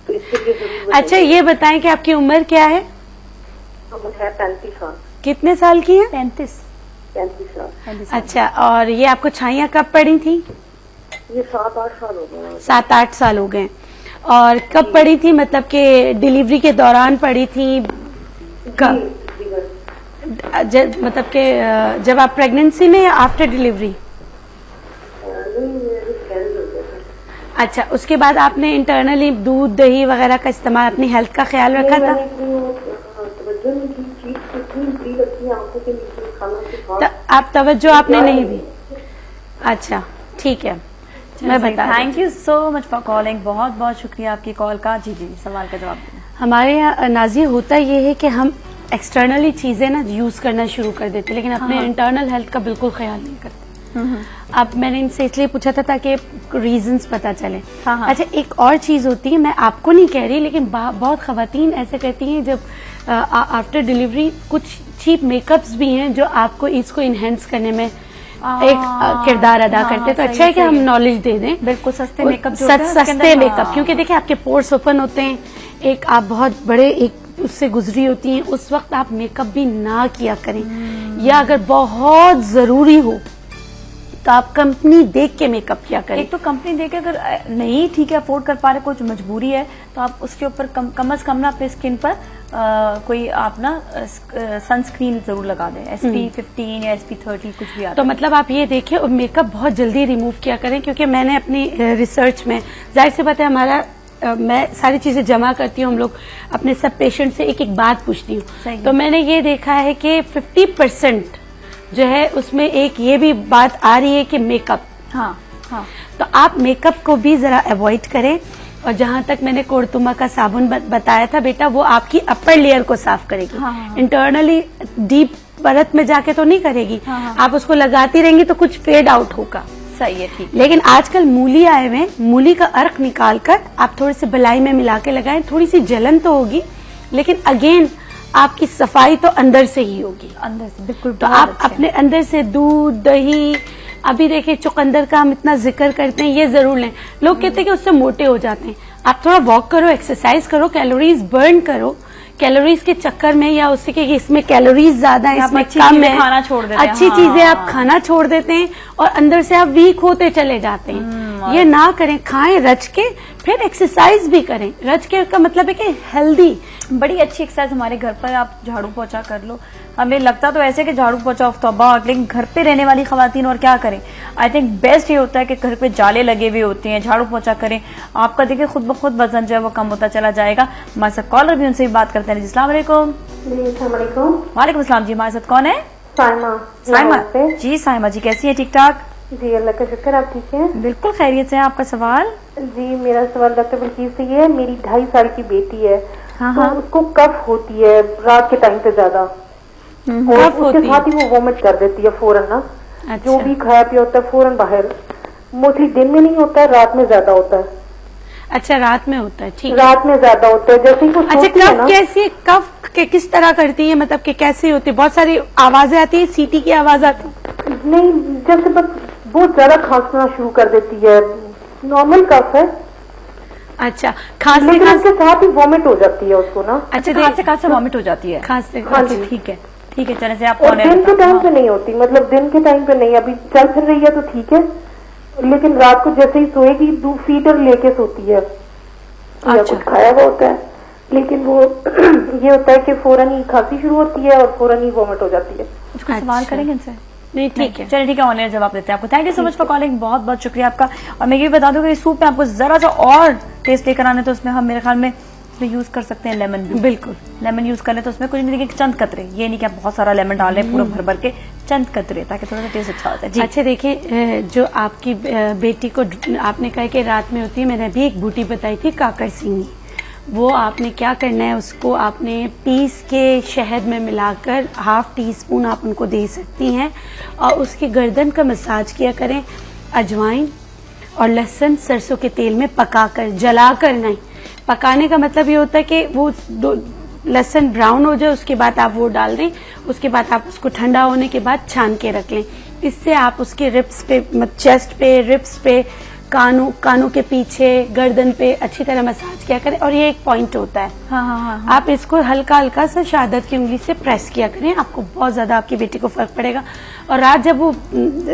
तो इसके लिए जरूर। अच्छा, ये बताएं कि आपकी उम्र क्या है? उम्र है 35 साल। कितने साल की है? 35 साल। अच्छा, और ये आपको छाइयाँ कब पड़ी थी? ये 7-8 साल हो गए। 7-8 साल हो गए। और कब पड़ी थी, मतलब कि डिलीवरी के दौरान पड़ी थी? कब? मतलब कि जब आप प्रेगनेंसी में या आफ्टर डिलीवरी? अच्छा, उसके बाद आपने इंटरनली दूध दही वगैरह का इस्तेमाल, अपनी हेल्थ का ख्याल रखा था? आप तवज्जो आपने नहीं दी। अच्छा, ठीक है, मैं बता। Thank you so much for calling, बहुत बहुत शुक्रिया आपकी कॉल का। जी जी, सवाल का जवाब देना। हमारे यहाँ नाज़िया होता ये है कि हम एक्सटर्नली चीजें ना यूज करना शुरू कर देते, लेकिन अपने इंटरनल हेल्थ का बिल्कुल ख्याल नहीं करते। अब मैंने इनसे इसलिए पूछा था ताकि रीजंस पता चले। अच्छा, एक और चीज होती है, मैं आपको नहीं कह रही, लेकिन बहुत खवातीन ऐसे कहती हैं जब आफ्टर डिलीवरी कुछ चीप मेकअप्स भी हैं जो आपको इसको इनहेंस करने में एक किरदार अदा करते हैं। तो अच्छा है कि हम नॉलेज दे दें। बिल्कुल, सस्ते मेकअप जो सस्ते मेकअप, क्योंकि देखिए आपके पोर्स ओपन होते हैं, एक आप बहुत बड़े एक उससे गुजरी होती हैं, उस वक्त आप मेकअप भी ना किया करें, या अगर बहुत जरूरी हो तो आप कंपनी देख के मेकअप किया करें। एक तो कंपनी देख के, अगर नहीं ठीक है अफोर्ड कर पा रहे, कुछ मजबूरी है, तो आप उसके ऊपर कम से कम ना अपने स्किन पर कोई आप ना सनस्क्रीन जरूर लगा दें, SP15 या SP30 कुछ भी आता है। तो मतलब आप ये देखिए, और मेकअप बहुत जल्दी रिमूव किया करें, क्योंकि मैंने अपनी रिसर्च में, जाहिर सी बात है हमारा मैं सारी चीजें जमा करती हूँ, हम लोग अपने सब पेशेंट से एक एक बात पूछती हूँ, तो मैंने ये देखा है कि 50% जो है उसमें एक ये भी बात आ रही है कि मेकअप। हाँ, तो आप मेकअप को भी जरा अवॉइड करें। और जहां तक मैंने कोरतुमा का साबुन बताया था बेटा, वो आपकी अपर लेयर को साफ करेगी, इंटरनली डीप परत में जाके तो नहीं करेगी। आप उसको लगाती रहेंगी तो कुछ फेड आउट होगा। सही है, ठीक। लेकिन आजकल मूली आए हुए, मूली का अर्क निकाल कर आप थोड़े से बलाई में मिला के लगाएं, थोड़ी सी जलन तो होगी, लेकिन अगेन आपकी सफाई तो अंदर से ही होगी, अंदर से। बिल्कुल। तो आप अपने अंदर से दूध दही, अभी देखिए चुकंदर का हम इतना जिक्र करते हैं, ये जरूर लें। लोग कहते हैं कि उससे मोटे हो जाते हैं। आप थोड़ा वॉक करो, एक्सरसाइज करो, कैलोरीज बर्न करो। कैलोरीज के चक्कर में या उससे कि इसमें कैलोरीज ज्यादा है, इसमें कम है, खाना छोड़ देते हैं, अच्छी चीजें आप खाना छोड़ देते हैं और अंदर से आप वीक होते चले जाते हैं। ये ना करें, खाएं रच के, फिर एक्सरसाइज भी करें। रच के का मतलब है कि हेल्दी। बड़ी अच्छी एक्सरसाइज हमारे घर पर आप झाड़ू पोछा कर लो। हमें लगता तो ऐसे कि झाड़ू पोछा ऑफ तौबा, लेकिन घर पे रहने वाली खवातीन और क्या करें। आई थिंक बेस्ट ये होता है कि घर पे जाले लगे हुए होते हैं, झाड़ू पोछा करें, आपका देखिए खुद ब खुद वजन जो है वो कम होता चला जाएगा। हमारे साथ कॉलर भी, उनसे भी बात करते हैं। अस्सलाम वालेकुम। वालेकुम अस्सलाम जी, हमारे साथ कौन है? साइमा जी। साइमा जी कैसी है? ठीक ठाक जी, अल्लाह का शुक्र। आप ठीक है? बिल्कुल खैरियत से। आपका सवाल? जी, मेरा सवाल डॉक्टर बिल्किस से ये है, मेरी 2.5 साल की बेटी है, हाँ, तो उसको कफ होती है रात के टाइम पे ज्यादा, और उसके साथ ही वो वॉमिट कर देती है फौरन ना। अच्छा। जो भी खाया पिया होता है फौरन बाहर, मोस्टली दिन में नहीं होता है, रात में ज्यादा होता है। अच्छा, रात में होता है, ठीक। रात में ज्यादा होता है, जैसे ही वो अच्छा, कफ कैसी, कफ के किस तरह करती है, मतलब कि कैसे होती है? बहुत सारी आवाजें आती है, सीटी की आवाज आती है? नहीं, जैसे बस बहुत ज्यादा खांसना शुरू कर देती है, नॉर्मल कफ है। अच्छा, खांसते लेकिन खांसते उसके साथ ही वॉमिट हो जाती है उसको ना। अच्छा, खांसते वॉमिट हो जाती है। खांसते हाँ जी। ठीक है ठीक है, चले से आप और दिन के टाइम पे नहीं होती, मतलब दिन के टाइम पे नहीं, अभी चल फिर रही है तो ठीक है, लेकिन रात को जैसे ही सोएगी फीडर लेके सोती है या कुछ खाया हुआ होता है, लेकिन वो ये होता है कि फौरन ही खांसी शुरू होती है और फौरन ही वॉमिट हो जाती है। उसको सवाल करेंगे इनसे? नहीं, ठीक है, चलिए ठीक है, ऑनलाइन जवाब देते हैं आपको। Thank you so much for calling, बहुत बहुत शुक्रिया आपका। और मैं ये भी बता दूं कि इस सूप में आपको जरा सा और टेस्ट लेकर आने, तो उसमें हम मेरे ख्याल में इसमें यूज कर सकते हैं लेमन भी। बिल्कुल, लेमन यूज कर ले तो उसमें कुछ नहीं, देखिए चंद कतरे, ये नहीं कि आप बहुत सारा लेमन डाल लें पूरा भर भर के, चंद कतरे, ताकि थोड़ा सा टेस्ट अच्छा होता है जी। अच्छा देखिए, जो आपकी बेटी को आपने कहा कि रात में होती है, मैंने अभी एक बूटी बताई थी काकर सिंगी, वो आपने क्या करना है, उसको आपने पीस के शहद में मिलाकर ½ टीस्पून आप उनको दे सकती हैं, और उसकी गर्दन का मसाज किया करें। अजवाइन और लहसुन सरसों के तेल में पकाकर, जलाकर नहीं। पकाने का मतलब ये होता है कि वो लहसुन ब्राउन हो जाए, उसके बाद आप वो डाल दें, उसके बाद आप उसको ठंडा होने के बाद छान के रख लें। इससे आप उसके रिब्स पे, चेस्ट पे, रिब्स पे, कानों के पीछे, गर्दन पे अच्छी तरह मसाज किया करें। और ये एक पॉइंट होता है, हाँ। आप इसको हल्का हल्का सा शहादत की उंगली से प्रेस किया करें, आपको बहुत ज्यादा आपकी बेटी को फर्क पड़ेगा। और रात जब वो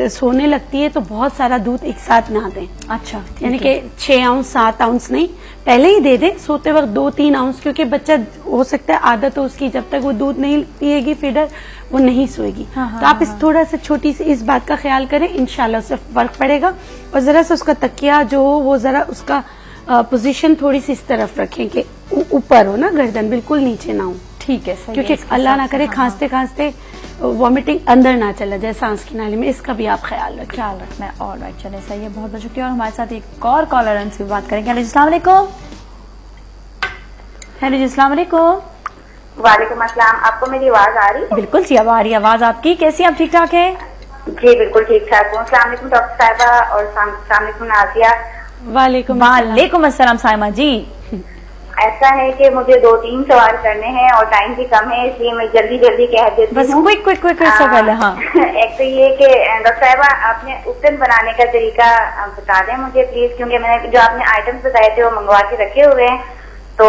सोने लगती है तो बहुत सारा दूध एक साथ ना दें। अच्छा, यानी कि 6 आउंस 7 आउंस नहीं, पहले ही दे दे, सोते वक्त 2-3 आउंस, क्योंकि बच्चा हो सकता है आदत हो उसकी, जब तक वो दूध नहीं पिएगी फीडर वो नहीं सोएगी। तो आप इस थोड़ा सा छोटी सी इस बात का ख्याल करें, इंशाल्लाह उससे फर्क पड़ेगा। और जरा सा उसका तकिया जो हो वो जरा उसका पोजीशन थोड़ी सी इस तरफ रखें कि ऊपर हो ना, गर्दन बिल्कुल नीचे ना हो। ठीक है, सही क्योंकि अल्लाह ना करे खांसते खांसते वॉमिटिंग अंदर ना चला जाए सांस की नाली में, इसका भी आप ख्याल रखना है। ऑल राइट, चले सही है, बहुत बहुत शुक्रिया। और हमारे साथ एक और कॉलर से बात करेंगे। हेलो, अस्सलाम वालेकुम। हेलो जी, अस्सलाम वालेकुम। वालेकुम अस्सलाम। आपको मेरी आवाज आ रही है? बिल्कुल जी, अब आ रही है आवाज आपकी। कैसी आप? ठीक ठाक है जी, बिल्कुल ठीक ठाक हूँ। अस्सलाम वालेकुम डॉक्टर साहिबा और अस्सलाम वालेकुम नाज़िया। वालेकुम अस्सलाम साइमा जी। ऐसा है कि मुझे 2-3 सवाल करने हैं और टाइम भी कम है, इसलिए मैं जल्दी जल्दी कह देती हूँ। बस क्विक से पहले। हाँ, एक तो ये कि डॉक्टर साहिबा आपने उपटन बनाने का तरीका बता दें मुझे प्लीज, क्योंकि मैंने जो आपने आइटम्स बताए थे वो मंगवा के रखे हुए हैं, तो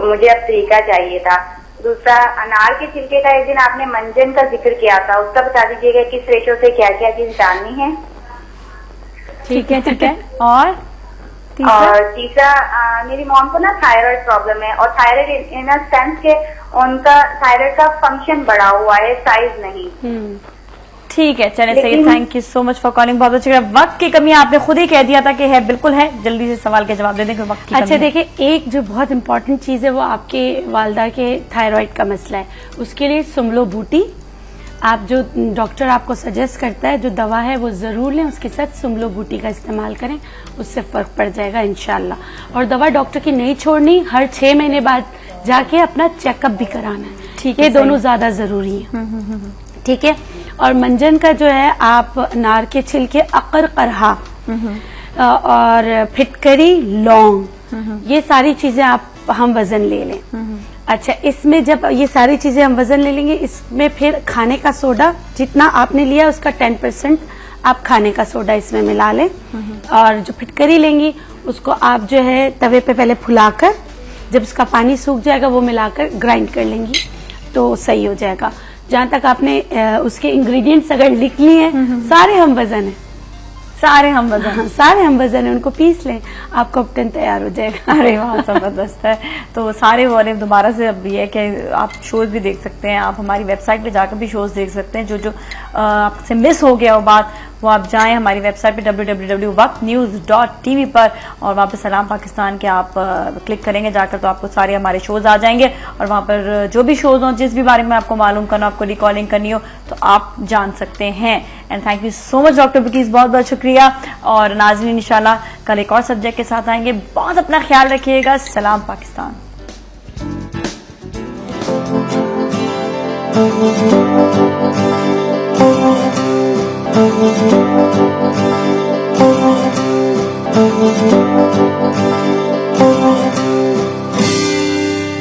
मुझे अब तरीका चाहिए था। दूसरा, अनार के छिलके का एक दिन आपने मंजन का जिक्र किया था, उसका बता दीजिएगा किस रेशो से क्या क्या चीज डालनी है। ठीक है। और तीसरा, मेरी मॉम को ना थायराइड प्रॉब्लम है, और थायराइड इन अ सेंस के उनका थायराइड का फंक्शन बढ़ा हुआ है, साइज नहीं। ठीक है, चले सही, thank you so much for calling. बहुत अच्छा। वक्त की कमी आपने खुद ही कह दिया था कि है, बिल्कुल है, जल्दी से सवाल के जवाब दे दें, वक्त की कमी। अच्छा देखिए, एक जो बहुत इंपॉर्टेंट चीज है वो आपके वालदा के थायराइड का मसला है, उसके लिए सुमलो बूटी आप जो डॉक्टर आपको सजेस्ट करता है, जो दवा है वो जरूर लें, उसके साथ सुमलो बूटी का इस्तेमाल करें, उससे फर्क पड़ जाएगा इंशाल्लाह। और दवा डॉक्टर की नहीं छोड़नी, हर 6 महीने बाद जाके अपना चेकअप भी कराना है। ठीक है, ये दोनों ज्यादा जरूरी है। ठीक है। और मंजन का जो है, आप नार के छिलके, अकर, करहा और फिटकरी, लौंग, ये सारी चीजें हम वजन ले लें। अच्छा, इसमें जब ये सारी चीजें हम वजन ले लेंगे, इसमें फिर खाने का सोडा जितना आपने लिया उसका 10% आप खाने का सोडा इसमें मिला लें। और जो फिटकरी लेंगी उसको आप जो है तवे पे पहले फुलाकर, जब उसका पानी सूख जाएगा वो मिलाकर ग्राइंड कर लेंगी तो सही हो जाएगा। जहां तक आपने उसके इंग्रेडिएंट्स अगर लिख लिए हैं, सारे हम वजन है, सारे हम वजन है, उनको पीस लें, आपका उपटन तैयार हो जाएगा। अरे वाह, जबरदस्त है। तो सारे वाले दोबारा से अब ये है कि आप शोज भी देख सकते हैं, आप हमारी वेबसाइट पे जाकर भी शोज देख सकते हैं। जो आपसे मिस हो गया वो बात, वो आप जाएं हमारी वेबसाइट पे www.waqtnews.tv पर, और वहाँ पे सलाम पाकिस्तान के आप क्लिक करेंगे जाकर, तो आपको सारे हमारे शोज आ जाएंगे। और वहाँ पर जो भी शोज हो, जिस भी बारे में आपको मालूम करना, आपको रिकॉलिंग करनी हो, तो आप जान सकते हैं। And thank you so much doctor Bilkis, बहुत बहुत शुक्रिया। और नाज़रीन, इंशाल्लाह कल एक और सब्जेक्ट के साथ आएंगे। बहुत अपना ख्याल रखिएगा। सलाम पाकिस्तान।